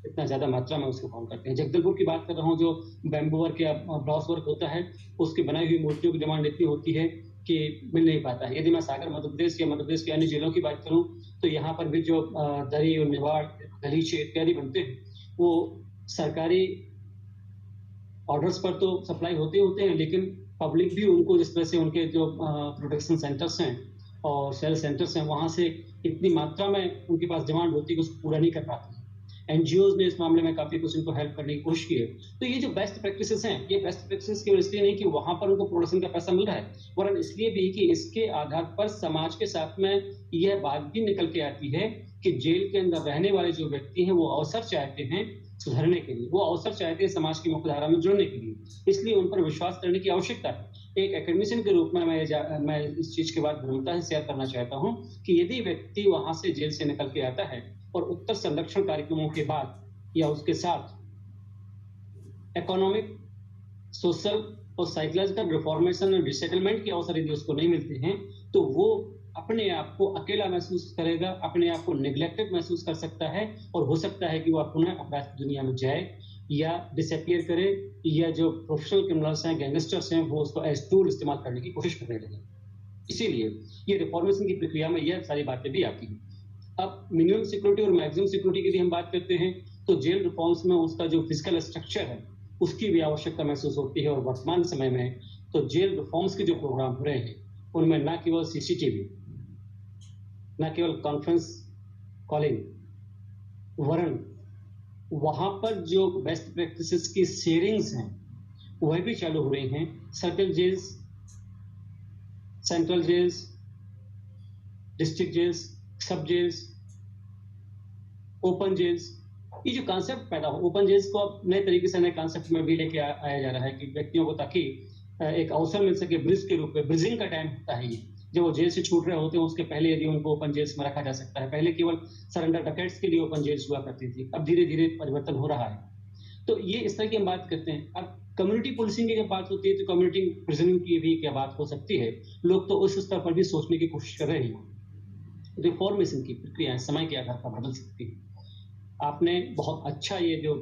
इतना ज्यादा मात्रा में उसको काम करते हैं। जगदलपुर की बात कर रहा हूँ, जो बैम्बू वर्क या ब्रॉस वर्क होता है, उसकी बनाई हुई मूर्तियों की डिमांड इतनी होती है कि मिल नहीं पाता है। यदि मैं सागर मध्य प्रदेश या मध्य प्रदेश के अन्य जिलों की बात करूं, तो यहाँ पर भी जो दरी और निवाड़, गलीचे इत्यादि बनते हैं, वो सरकारी ऑर्डर्स पर तो सप्लाई होते हैं, लेकिन पब्लिक भी उनको जिस तरह से उनके जो प्रोडक्शन सेंटर्स हैं और सेल सेंटर्स हैं, वहां से इतनी मात्रा में उनके पास डिमांड होती है कि उसको पूरा नहीं कर पाते। एनजीओज ने इस मामले में काफी कुछ उनको हेल्प करने की कोशिश की है। तो ये जो बेस्ट प्रैक्टिसेस हैं, ये बेस्ट प्रैक्टिसेस केवल इसलिए नहीं कि वहां पर उनको प्रोडक्शन का पैसा मिल रहा है, वरन इसलिए भी कि इसके आधार पर समाज के साथ में यह बात भी निकल के आती है कि जेल के अंदर रहने वाले जो व्यक्ति हैं वो अवसर चाहते हैं सुधरने के लिए, वो अवसर चाहते हैं समाज की मुख्यधारा में जुड़ने के लिए, इसलिए उन पर विश्वास करने की आवश्यकता है। एक एकेडमिशियन के रूप में मैं इस चीज के बाद प्रमुखता से शेयर करना चाहता हूं कि यदि व्यक्ति वहां से जेल से निकल के आता है और उत्तर संरक्षण कार्यक्रमों के बाद या उसके साथ इकोनॉमिक, सोशल और साइकोलॉजिकल रिफॉर्मेशन और रिसेटलमेंट के अवसर यदि उसको नहीं मिलते हैं, तो वो अपने आप को अकेला महसूस करेगा, अपने आप को नेग्लेक्टेड महसूस कर सकता है और हो सकता है कि वो पुनः अपराध की दुनिया में जाए या डिसअपियर करे, या जो प्रोफेशनल क्रिमिनल्स हैं, गैंगस्टर्स हैं, वो उसको एज टूल इस्तेमाल करने की कोशिश करने लगे। इसीलिए ये रिफॉर्मेशन की प्रक्रिया में यह सारी बातें भी आती हैं। अब मिनिमम सिक्योरिटी और मैक्सिमम सिक्योरिटी की भी हम बात करते हैं तो जेल रिफॉर्म्स में उसका जो फिजिकल स्ट्रक्चर है उसकी भी आवश्यकता महसूस होती है। और वर्तमान समय में तो जेल रिफॉर्म्स के जो प्रोग्राम हो रहे हैं उनमें न केवल सीसीटीवी, न केवल कॉन्फ्रेंस कॉलिंग, वरन वहां पर जो बेस्ट प्रैक्टिसेस की शेयरिंग्स हैं वह भी चालू हो रही हैं। Circle jails, central jails, district jails, sub jails, open jails, ये जो कॉन्सेप्ट पैदा हो, ओपन जेल्स को अब नए तरीके से नए कॉन्सेप्ट में भी लेके आया जा रहा है कि व्यक्तियों को ताकि एक अवसर मिल सके ब्रिज के रूप में। ब्रिजिंग का टाइम होता है ये, जब वो जेल से छूट रहे होते हैं उसके पहले यदि उनको ओपन जेल्स में रखा जा सकता है। पहले केवल सरेंडर डकैट्स के लिए ओपन जेल्स हुआ करती थी, अब धीरे धीरे परिवर्तन हो रहा है। तो ये इस तरह की हम बात करते हैं। अब कम्युनिटी पुलिसिंग की जब बात होती है तो कम्युनिटी प्रिजनिंग की भी क्या बात हो सकती है। लोग तो उस स्तर पर भी सोचने की कोशिश कर रहे हैं। रिफॉर्मेशन की प्रक्रिया समय के आधार पर बदल सकती है। आपने बहुत अच्छा ये जो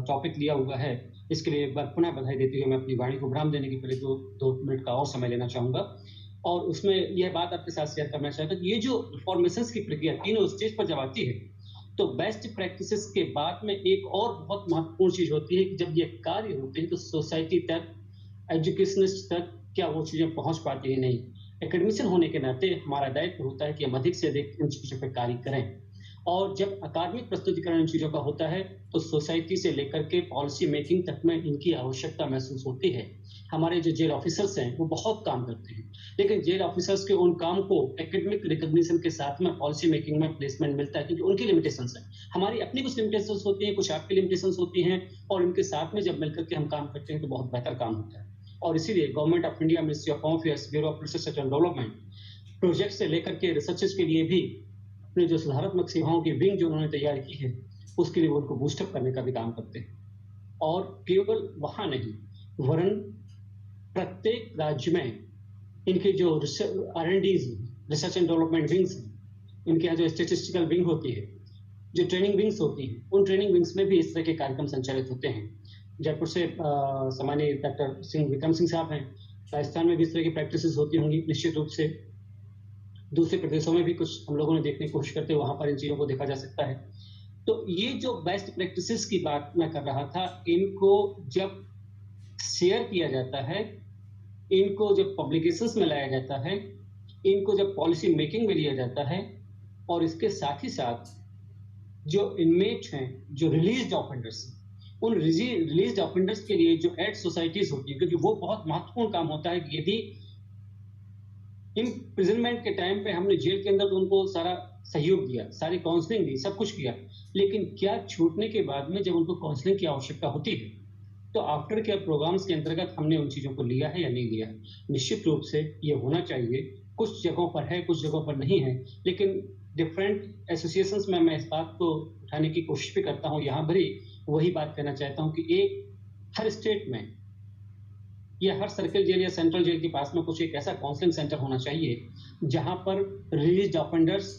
टॉपिक लिया हुआ है इसके लिए एक बार पुनः बधाई देते हुए मैं अपनी वाणी को विराम देने के पहले दो मिनट का और समय लेना चाहूंगा और उसमें यह बात आपके साथ शेयर करना चाहता हूं कि ये जो रिफॉर्मेशन की प्रक्रिया तीनों स्टेज पर जब आती है तो बेस्ट प्रैक्टिसेस के बाद में एक और बहुत महत्वपूर्ण चीज होती है कि जब ये कार्य होते हैं तो सोसाइटी तक, एजुकेशनिस्ट तक क्या वो चीजें पहुंच पाती है नहीं। एकेडमिशियन होने के नाते हमारा दायित्व होता है कि हम अधिक से अधिक इन चीजों पर कार्य करें। और जब अकादमिक प्रस्तुतिकरण इन चीजों का होता है तो सोसाइटी से लेकर के पॉलिसी मेकिंग तक में इनकी आवश्यकता महसूस होती है। हमारे जो जेल ऑफिसर्स हैं वो बहुत काम करते हैं, लेकिन जेल ऑफिसर्स के उन काम को एकेडमिक रिकॉग्निशन के साथ में पॉलिसी मेकिंग में प्लेसमेंट मिलता है क्योंकि उनकी लिमिटेशंस है। हमारी अपनी कुछ लिमिटेशंस होती हैं, कुछ आपकी लिमिटेशंस होती हैं और इनके साथ में जब मिलकर के हम काम करते हैं तो बहुत बेहतर काम होता है। और इसीलिए government of India, ministry of home affairs, bureau of research and development project से लेकर के रिसर्चेस के लिए भी अपने जो सुधारात्मक सेवाओं की विंग जो उन्होंने तैयार की है उसके लिए वो उनको बूस्टअप करने का भी काम करते हैं। और केवल वहां नहीं वरन प्रत्येक राज्य में इनके जो R&Ds, research and development wings, इनके यहाँ जो स्टेटिस्टिकल विंग होती है, जो ट्रेनिंग विंग्स होती है, उन ट्रेनिंग विंग्स में भी इस तरह के कार्यक्रम संचालित होते हैं। जयपुर से सामान्य डॉक्टर सिंह विक्रम सिंह साहब हैं, राजस्थान में भी इस तरह की प्रैक्टिसेस होती होंगी निश्चित रूप से। दूसरे प्रदेशों में भी कुछ हम लोगों ने देखने की कोशिश करते हैं, वहां पर इन चीजों को देखा जा सकता है। तो ये जो बेस्ट प्रैक्टिसेस की बात मैं कर रहा था, इनको जब शेयर किया जाता है, इनको जब पब्लिकेशंस में लाया जाता है, इनको जब पॉलिसी मेकिंग में लिया जाता है और इसके साथ ही साथ जो इनमेट हैं, जो रिलीज्ड ऑफेंडर्स, उन रिलीज्ड ऑफेंडर्स के लिए जो एड सोसाइटीज होती है, क्योंकि वो बहुत महत्वपूर्ण काम होता है कि यदि इम्प्रिजनमेंट के टाइम पे हमने जेल के अंदर तो उनको सारा सहयोग दिया, सारी काउंसलिंग दी, सब कुछ किया, लेकिन क्या छूटने के बाद में जब उनको काउंसलिंग की आवश्यकता होती है तो आफ्टर केयर प्रोग्राम्स के अंतर्गत हमने उन चीजों को लिया है या नहीं लिया है। निश्चित रूप से ये होना चाहिए। कुछ जगहों पर है, कुछ जगहों पर नहीं है, लेकिन डिफरेंट एसोसिएशंस में मैं इस बात को उठाने की कोशिश भी करता हूँ। यहाँ भी वही बात कहना चाहता हूँ कि एक हर स्टेट में या हर सर्किल जेल या सेंट्रल जेल के पास में कुछ एक ऐसा काउंसलिंग सेंटर होना चाहिए जहां पर released offenders,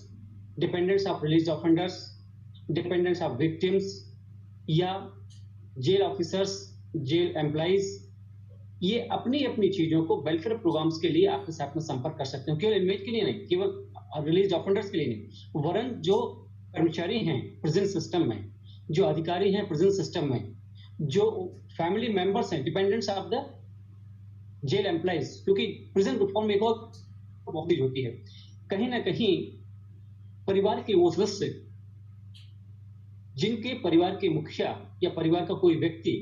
dependents of released offenders, dependents of victims या जेल ऑफिसर्स, जेल एम्प्लॉइज, ये अपनी अपनी चीजों को वेलफेयर प्रोग्राम्स के लिए आपके साथ में संपर्क कर सकते हो। केवल इनमेट के लिए नहीं, केवल रिलीज्ड ऑफेंडर्स के लिए नहीं, वरन जो कर्मचारी हैं प्रिजन सिस्टम में, जो अधिकारी हैं प्रिजन सिस्टम में, जो फैमिली मेंबर्स हैं, dependents of the jail employees, क्योंकि प्रिजन रिफॉर्म में एक और चीज होती है, कहीं ना कहीं परिवार के वो सदस्य जिनके परिवार के मुखिया या परिवार का कोई व्यक्ति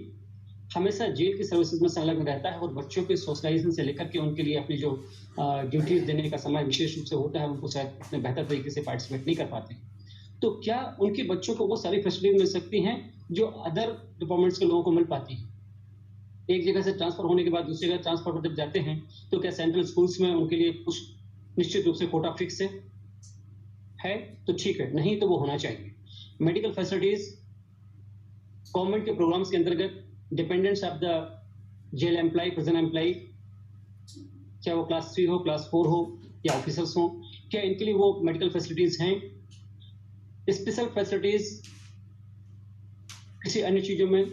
हमेशा जेल की सर्विसेज में संलग्न रहता है और बच्चों के सोशलाइजेशन से लेकर के उनके लिए अपनी जो ड्यूटीज देने का समय विशेष रूप से होता है, उनको शायद अपने बेहतर तरीके से पार्टिसिपेट नहीं कर पाते, तो क्या उनके बच्चों को वो सारी फैसिलिटीज मिल सकती हैं जो अदर डिपार्टमेंट्स के लोगों को मिल पाती है? एक जगह से ट्रांसफर होने के बाद दूसरी जगह ट्रांसफर पर जब जाते हैं तो क्या सेंट्रल स्कूल्स में उनके लिए कुछ निश्चित रूप से कोटा फिक्स है तो ठीक है, नहीं तो वो होना चाहिए। मेडिकल फैसिलिटीज गवर्नमेंट के प्रोग्राम्स के अंतर्गत dependents of the jail employee, prison employee, चाहे वो क्लास 3 हो, क्लास 4 हो या ऑफिसर्स हो, क्या इनके लिए वो मेडिकल फैसिलिटीज हैं? स्पेशल फैसिलिटीज किसी अन्य चीजों में,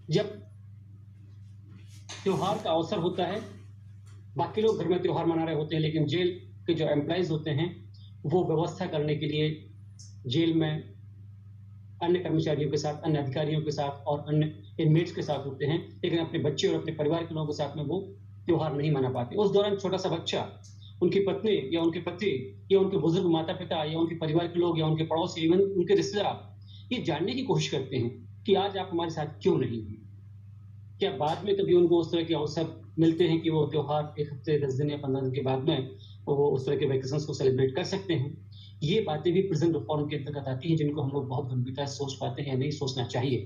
जब त्योहार का अवसर होता है, बाकी लोग घर में त्योहार मना रहे होते हैं, लेकिन जेल के जो एम्प्लॉइज होते हैं वो व्यवस्था करने के लिए जेल में अन्य कर्मचारियों के साथ, अन्य अधिकारियों के साथ और अन्य इनमेट्स के साथ होते हैं, लेकिन अपने बच्चे और अपने परिवार के लोगों के साथ में वो त्योहार नहीं मना पाते। उस दौरान छोटा-सा बच्चा, उनकी पत्नी या उनके पति या उनके बुजुर्ग माता-पिता या उनके परिवार के लोग या उनके पड़ोसी, इवन उनके रिश्तेदार, ये जानने की कोशिश करते हैं कि आज आप हमारे साथ क्यों नहीं हैं? क्या बाद में कभी उनको उस तरह के अवसर मिलते हैं कि वो त्योहार 1 हफ्ते, 10 दिन या 15 दिन के बाद में वो उस तरह के वेकेशंस को सेलिब्रेट कर सकते हैं? ये बातें भी प्रिज़न रिफॉर्म के अंतर्गत आती हैं, जिनको हम लोग बहुत गंभीरता से सोच पाते हैं या नहीं सोचना चाहिए।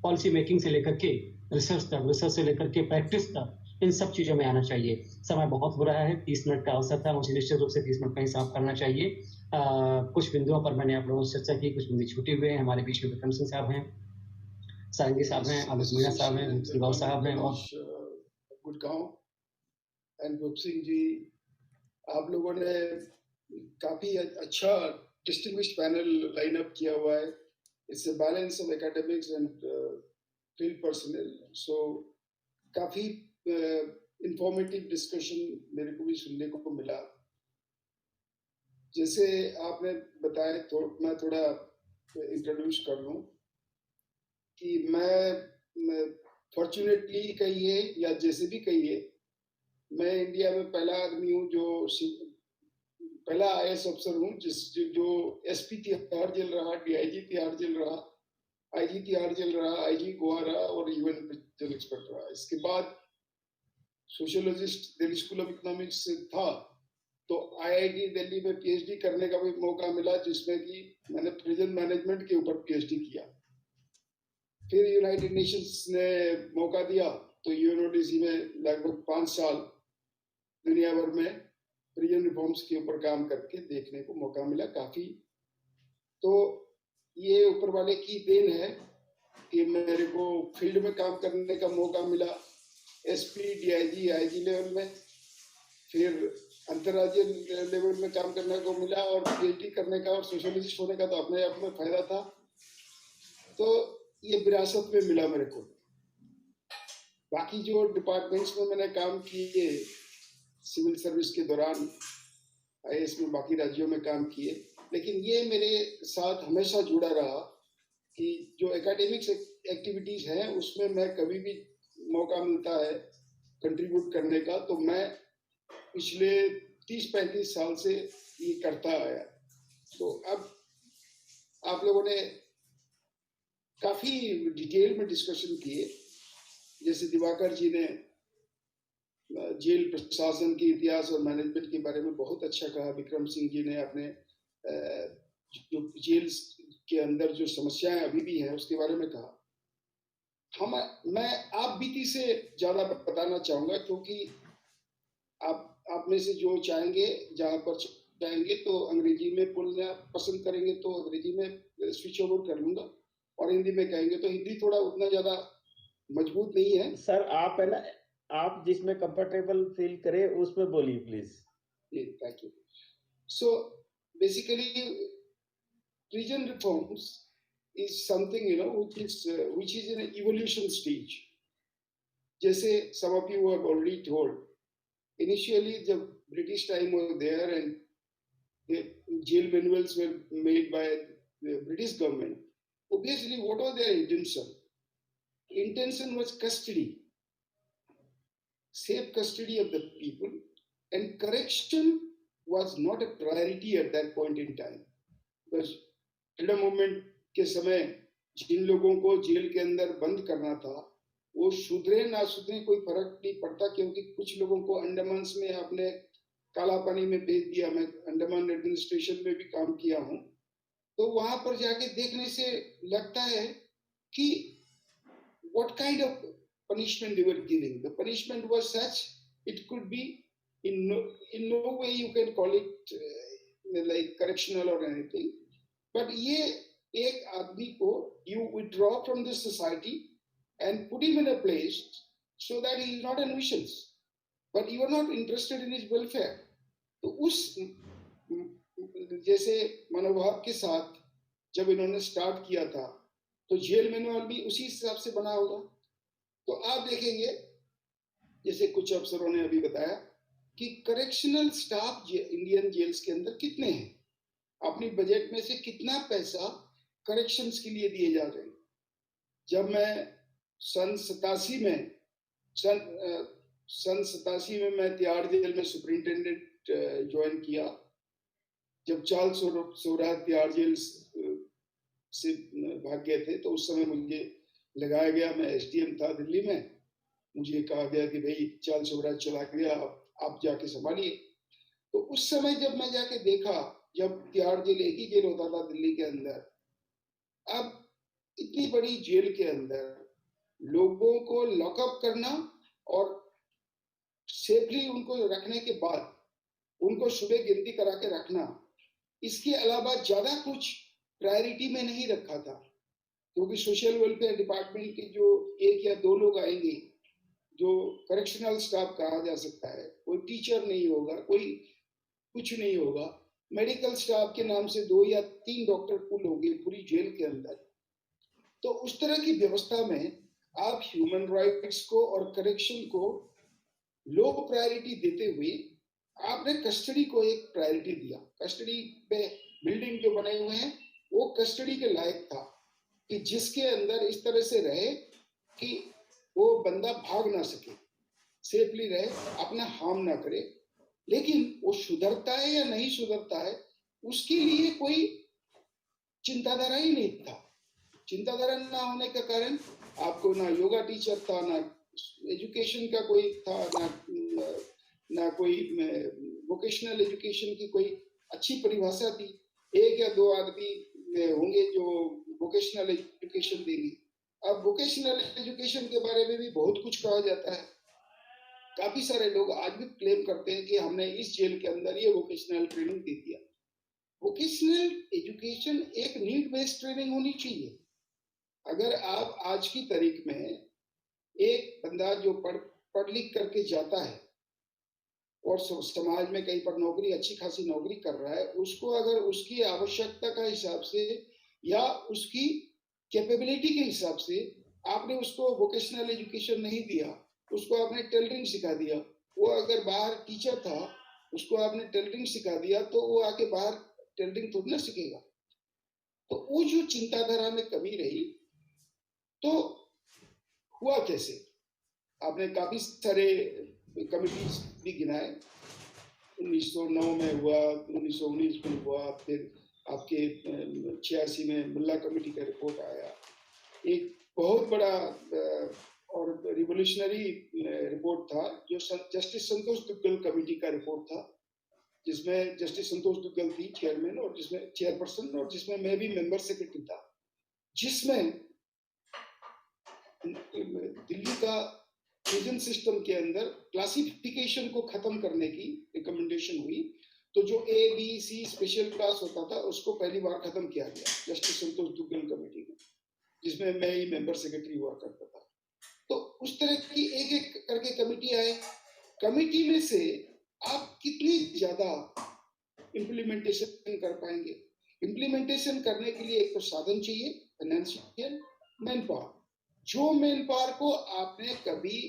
पॉलिसी मेकिंग से लेकर के रिसर्च तक, रिसर्च से लेकर के प्रैक्टिस तक, इन सब चीज़ों में आना चाहिए। समय बहुत बुरा है, 30 मिनट का अवसर था, मुझे निश्चित रूप से 30 मिनट का हिसाब करना चाहिए। कुछ बिंदुओं पर मैंने आप लोगों से चर्चा की, कुछ बिंदु छूटे हुए हैं। हमारे बीच में विक्रम सिंह साहब हैं, सारंगी साहब हैं, आलोक मीणा साहब हैं, सिंह राव साहब हैं और गुड़गांव एंड रूप सिंह जी, आप लोगों ने काफी अच्छा डिस्टिंग्विश्ड पैनल लाइन अप किया हुआ है। It's a balance of academics and field personal, so काफी इंफॉर्मेटिव डिस्कशन मेरे को भी सुनने को मिला। जैसे आपने बताया, तो मैं थोड़ा इंट्रोड्यूस कर लूं कि मैं फॉर्चुनेटली कहिए या जैसे भी कहिए, मैं इंडिया में पहला आदमी हूँ जो पहला आईएएस अफसर हूँ जो एसपी तिहाड़ जेल रहा, डीआईजी तिहाड़ जेल रहा, आईजी तिहाड़ जेल रहा, आईजी गोवा रहा और यूएन जेल एक्सपर्ट रहा। इसके बाद sociologist Delhi school of economics से था, तो आईआईटी दिल्ली में पीएचडी करने का भी मौका मिला, जिसमें कि मैंने प्रिजन मैनेजमेंट के ऊपर पीएचडी किया। फिर यूनाइटेड नेशंस ने मौका दिया, तो यूएनओडीसी में लगभग 5 साल दुनिया भर में प्रिजन रिफॉर्म्स के ऊपर काम करके देखने को मौका मिला काफी। तो ये ऊपर वाले की देन है कि मेरे को फील्ड में काम करने का मौका मिला, एसपी, डीआईजी, आईजी लेवल में, फिर अंतर्राज्यीय लेवल में काम करने को मिला और पीएचडी करने का और सोशलिस्ट होने का तो अपने आप में फायदा था। तो ये विरासत में मिला मेरे को। बाकी जो डिपार्टमेंट्स में मैंने काम किए सिविल सर्विस के दौरान, आईएएस में बाकी राज्यों में काम किए, लेकिन ये मेरे साथ हमेशा जुड़ा रहा कि जो एकेडमिक्स एक्टिविटीज हैं उसमें मैं कभी भी मौका मिलता है कंट्रीब्यूट करने का, तो मैं पिछले 30-35 साल से ये करता आया। तो अब आप लोगों ने काफी डिटेल में डिस्कशन किए, जैसे दिवाकर जी ने जेल प्रशासन के इतिहास और मैनेजमेंट के बारे में बहुत अच्छा कहा, विक्रम सिंह जी ने अपने जो जेल के अंदर जो समस्याएं अभी भी हैं उसके बारे में कहा। मैं आप बीती से ज्यादा बताना चाहूंगा, क्योंकि आप में से जो चाहेंगे, जहां पर चाहेंगे तो अंग्रेजी में बोलना पसंद करेंगे तो अंग्रेजी में स्विच ओवर कर लूंगा, और हिंदी में कहेंगे तो हिंदी थोड़ा उतना ज्यादा मजबूत नहीं है। सर आप है ना, आप जिसमें कंफर्टेबल फील करें उसमें बोलिए please. Thank you. So basically prison reforms is something which is in an evolution stage. जैसे some of you have already told, initially जब British time was there and the jail manuals were made by the British government, obviously what was their intention? Intention was custody, safe custody of the people, and correction was not a priority at that point in time. Because freedom movement के समय जिन लोगों को jail के अंदर बंद करना था, वो सुधरे ना सुधरे कोई फर्क नहीं पड़ता, क्योंकि कुछ लोगों को अंडमान में आपने काला पानी में भेज दिया। मैं अंडमान एडमिनिस्ट्रेशन में भी काम किया हूँ, तो वहां पर जाके देखने से लगता है कि what kind of punishment they were giving. The punishment was such, it could be in no way you can call it like correctional or anything. But ये एक आदमी को you withdraw from this society and put him in a place so that he is not a nuisance, but you are not interested in his welfare. तो उस जैसे मनोभाव के साथ जब इन्होंने स्टार्ट किया था, तो जेल मैनुअल भी उसी हिसाब से बना होगा। तो आप देखेंगे जैसे कुछ अफसरों ने अभी बताया कि करेक्शनल स्टाफ इंडियन जेल्स के अंदर कितने हैं, अपनी बजट में से कितना पैसा करेक्शंस के लिए दिए जा रहे हैं। जब मैं सन 87 में मैं तिहाड़ जेल में सुपरिंटेंडेंट ज्वाइन किया। जब चार्ल्स सोराह तिहाड़ जेल से भाग गए थे तो उस समय मुझे लगाया गया, मैं एसडीएम था दिल्ली में, मुझे कहा गया कि भाई चार्ल्स सोराह चला गया, आप जाके संभालिए। तो उस समय जब मैं जाके देखा, जब तिहाड़ जेल एक ही जेल होता था दिल्ली के अंदर, अब इतनी बड़ी जेल के अंदर लोगों को लॉकअप करना और सेफली उनको रखने के बाद उनको सुबह गिनती करा के रखना, इसके अलावा ज्यादा कुछ प्रायोरिटी में नहीं रखा था। क्योंकि सोशल वेलफेयर डिपार्टमेंट के जो 1 या 2 लोग आएंगे, जो करेक्शनल स्टाफ कहा जा सकता है, कोई टीचर नहीं होगा, कोई कुछ नहीं होगा, मेडिकल स्टाफ के नाम से 2 या 3 डॉक्टर पुल होंगे पूरी जेल के अंदर। तो उस तरह की व्यवस्था में आप ह्यूमन राइट्स को और करेक्शन को लो प्रायोरिटी देते हुए आपने कस्टडी को एक प्रायोरिटी दिया। कस्टडी पे बिल्डिंग जो बने हुए हैं वो कस्टडी के लायक था कि जिसके अंदर इस तरह से रहे कि वो बंदा भाग ना सके, सेफली रहे, अपना हार्म ना करे। लेकिन वो सुधरता है या नहीं सुधरता है उसके लिए कोई चिंताधारा ही नहीं था। चिंताधारा ना होने का कारण आपको ना योगा टीचर था, ना एजुकेशन का कोई था, ना कोई वोकेशनल एजुकेशन की कोई अच्छी परिभाषा थी। 1 या 2 आदमी होंगे जो वोकेशनल एजुकेशन देंगे। अब वोकेशनल एजुकेशन के बारे में भी बहुत कुछ कहा जाता है। काफी सारे लोग आज भी क्लेम करते हैं कि हमने इस जेल के अंदर ये वोकेशनल ट्रेनिंग दे दिया। वोकेशनल एजुकेशन एक नीड बेस्ड ट्रेनिंग होनी चाहिए। अगर आप आज की तारीख में एक बंदा जो पढ़ लिख करके जाता है और समाज में कहीं पर नौकरी, अच्छी खासी नौकरी कर रहा है, उसको अगर उसकी आवश्यकता का हिसाब से या उसकी कैपेबिलिटी के हिसाब से आपने उसको वोकेशनल एजुकेशन नहीं दिया, उसको आपने टेलरिंग सिखा दिया, वो अगर बाहर टीचर था उसको आपने टेलरिंग सिखा दिया तो वो आके बाहर टेलरिंग थोड़ी ना सीखेगा। तो वो जो चिंताधारा में कमी रही, तो हुआ कैसे? आपने काफी सारे कमिटीज भी गिनाए। 1909 में हुआ, 1919 में हुआ, फिर आपके 86 में मुल्ला कमेटी का रिपोर्ट आया। एक बहुत बड़ा और रिवोल्यूशनरी रिपोर्ट था जो जस्टिस संतोष दुग्गल कमेटी का रिपोर्ट था, जिसमें जस्टिस संतोष दुग्गल थी चेयरमैन और जिसमें चेयरपर्सन, और जिसमें मैं भी मेंबर सेक्रेटरी था, जिसमें दिल्ली का प्रिजन सिस्टम के अंदर क्लासिफिकेशन को खत्म करने की रिकमेंडेशन हुई। तो जो A B C special class होता था उसको पहली बार खत्म किया गया जस्टिस संतोष दुग्गल कमेटी में, जिसमें मैं ही मेंबर सेक्रेटरी हुआ करता था। तो उस तरह की एक एक करके कमेटी आए। कमेटी में से आप कितनी ज्यादा इम्प्लीमेंटेशन कर पाएंगे? इम्प्लीमेंटेशन करने के लिए एक तो साधन चाहिए, फाइनेंशियल, मैन पावर। जो मैन पावर को आपने कभी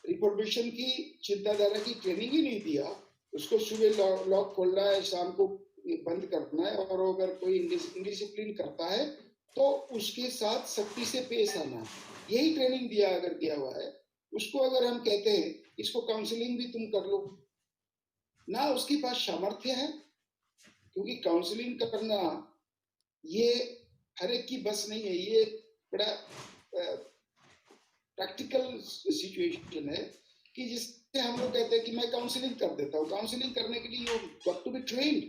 रिप्रोडक्शन की चिंताधारा की ट्रेनिंग ही नहीं दिया, उसको सुबह लॉक खोलना है, शाम को बंद करना है, और अगर कोई इंडिसिप्लिन करता है तो उसके साथ सख्ती से पेश आना है, यही ट्रेनिंग दिया अगर किया हुआ है, उसको अगर हम कहते हैं इसको काउंसलिंग भी तुम कर लो ना, उसके पास सामर्थ्य है। क्योंकि काउंसलिंग करना ये हर एक की बस नहीं है, ये बड़ा प्रैक्टिकल सिचुएशन है कि जिससे हम लोग कहते हैं कि मैं काउंसलिंग कर देता हूँ। काउंसलिंग करने के लिए you got to be trained,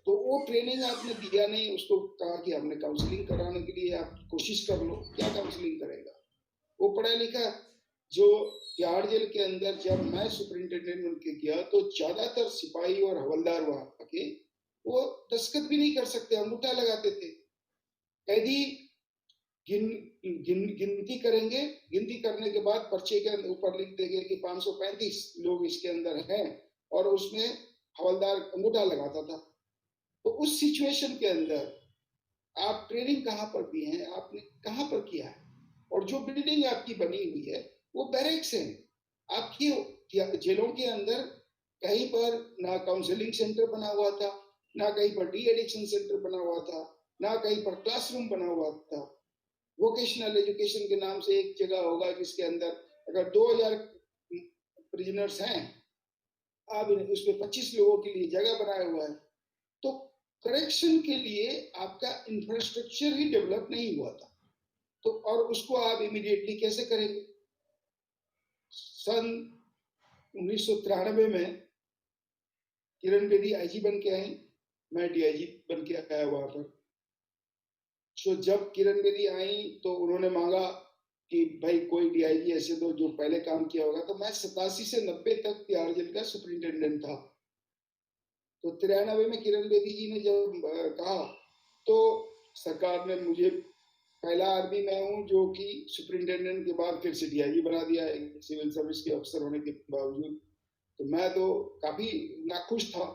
तो वो ट्रेनिंग आपने दिया नहीं, उसको कहा कि हमने काउंसलिंग कराने के लिए आप कोशिश कर लो। क्या काउंसलिंग करेगा वो पढ़ा लिखा? जो तिहाड़ जेल के अंदर जब मैं सुपरिंटेंडेंट बन के गया तो ज्यादातर सिपाही और हवलदार वहां के वो दस्तखत भी नहीं कर सकते, अंगूठा लगाते थे। कैदी गिनती करेंगे, गिनती करने के बाद पर्चे के ऊपर लिख देंगे कि 535 लोग इसके अंदर हैं, और उसमें हवलदार अंगूठा लगाता था। तो उस सिचुएशन के अंदर आप ट्रेनिंग कहाँ पर दिए हैं, आपने कहाँ पर किया है? और जो बिल्डिंग आपकी बनी हुई है वो बैरेक्स है। आपकी जेलों के अंदर कहीं पर ना काउंसलिंग सेंटर बना हुआ था, ना कहीं पर डी एडिक्शन सेंटर बना हुआ था, ना कहीं पर क्लासरूम बना हुआ था। वोकेशनल एजुकेशन के नाम से एक जगह होगा जिसके अंदर अगर 2000 प्रिजनर्स हैं, अब उसमें 25 लोगों के लिए जगह बनाया हुआ है। तो करेक्शन के लिए आपका इंफ्रास्ट्रक्चर ही डेवलप नहीं हुआ था, तो और उसको आप इमीडिएटली कैसे करेंगे? सन 1993 में किरण बेदी आईजी बन के आई, मैं डीआईजी बन के आया वहां पर। तो जब किरण बेदी आई तो उन्होंने मांगा कि भाई कोई डीआईजी ऐसे दो जो पहले काम किया होगा। तो मैं 87 से 90 तक तिहाड़ जेल का सुपरिंटेंडेंट था। तो 93 में किरण बेदी जी ने जब कहा तो सरकार ने मुझे, पहला आदमी मैं हूं जो कि सुपरिंटेंडेंट के बाद फिर से डीआईजी बना दिया है सिविल सर्विस के अफसर होने के बावजूद। तो मैं तो काफी नाखुश था,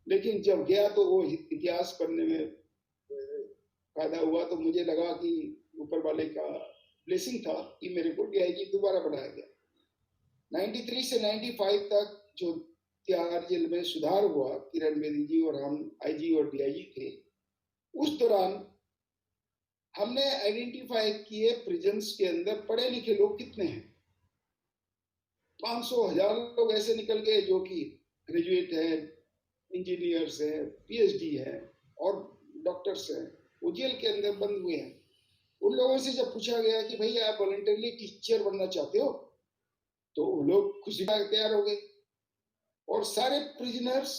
लेकिन जब गया तो वो इतिहास पढ़ने में फायदा हुआ। तो मुझे लगा कि ऊपर वाले का ब्लेसिंग था कि मेरे को डीआईजी दोबारा बनाया गया। 93 से 95 तक जो तिहाड़ जेल में सुधार हुआ, किरण बेदी जी और हम आईजी और डीआईजी थे, उस दौरान हमने आइडेंटिफाई किए प्रिजन्स के अंदर पढ़े लिखे लोग कितने हैं। 500,000 लोग ऐसे निकल गए जो कि ग्रेजुएट हैं, इंजीनियर्स हैं, पीएचडी हैं और डॉक्टर्स हैं, वो जेल के अंदर बंद हुए हैं। उन लोगों से जब पूछा गया कि भाई आप वॉलंटरली टीचर बनना चाहते हो, तो वो लोग खुशी से तैयार हो गए। और सारे प्रिजनर्स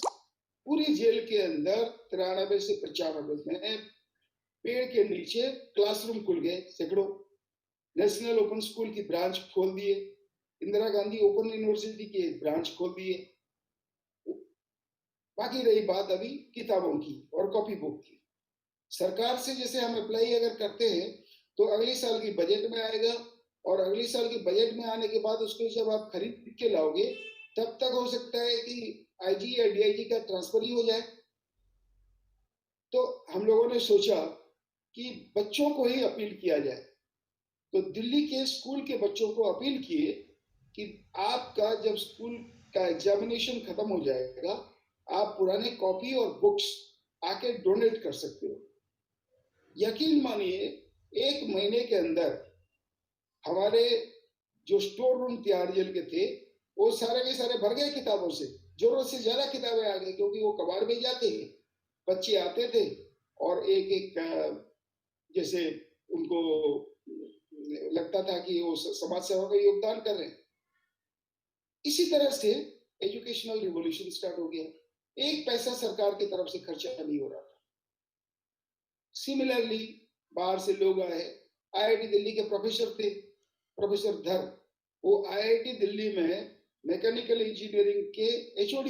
पूरी जेल के अंदर 93 से 95 में पेड़ के नीचे क्लासरूम खुल गए सैकड़ों। नेशनल ओपन स्कूल की ब्रांच खोल दिए, इंदिरा गांधी ओपन यूनिवर्सिटी के ब्रांच खोल दिए। बाकी रही बात अभी किताबों की और कॉपी बुक की। सरकार से जैसे हम अप्लाई अगर करते हैं तो अगले साल की बजट में आएगा, और अगले साल की बजट में आने के बाद उसको जब आप खरीद के लाओगे तब तक हो सकता है कि आईजी या डीआईजी का ट्रांसफर ही हो जाए। तो हम लोगों ने सोचा कि बच्चों को ही अपील किया जाए। तो दिल्ली के स्कूल के बच्चों को अपील किए कि आपका जब स्कूल का एग्जामिनेशन खत्म हो जाएगा, आप पुराने कॉपी और बुक्स आके डोनेट कर सकते हो। यकीन मानिए 1 महीने के अंदर हमारे जो स्टोर रूम तिहाड़ जेल के थे वो सारे के सारे भर गए किताबों से। जरूरत से ज्यादा किताबें आ गई, क्योंकि वो कबाड़ में जाते थे, बच्चे आते थे और एक एक जैसे उनको लगता था कि वो समाज सेवा का योगदान कर रहे हैं। इसी तरह से एजुकेशनल रिवॉल्यूशन स्टार्ट हो गया। 1 पैसा सरकार की तरफ से खर्चा नहीं हो रहा था। सिमिलरली बाहर से लोग आए, आईआईटी दिल्ली के प्रोफेसर थे, प्रोफेसर धर, वो आईआईटी दिल्ली में मैकेनिकल इंजीनियरिंग के एचओडी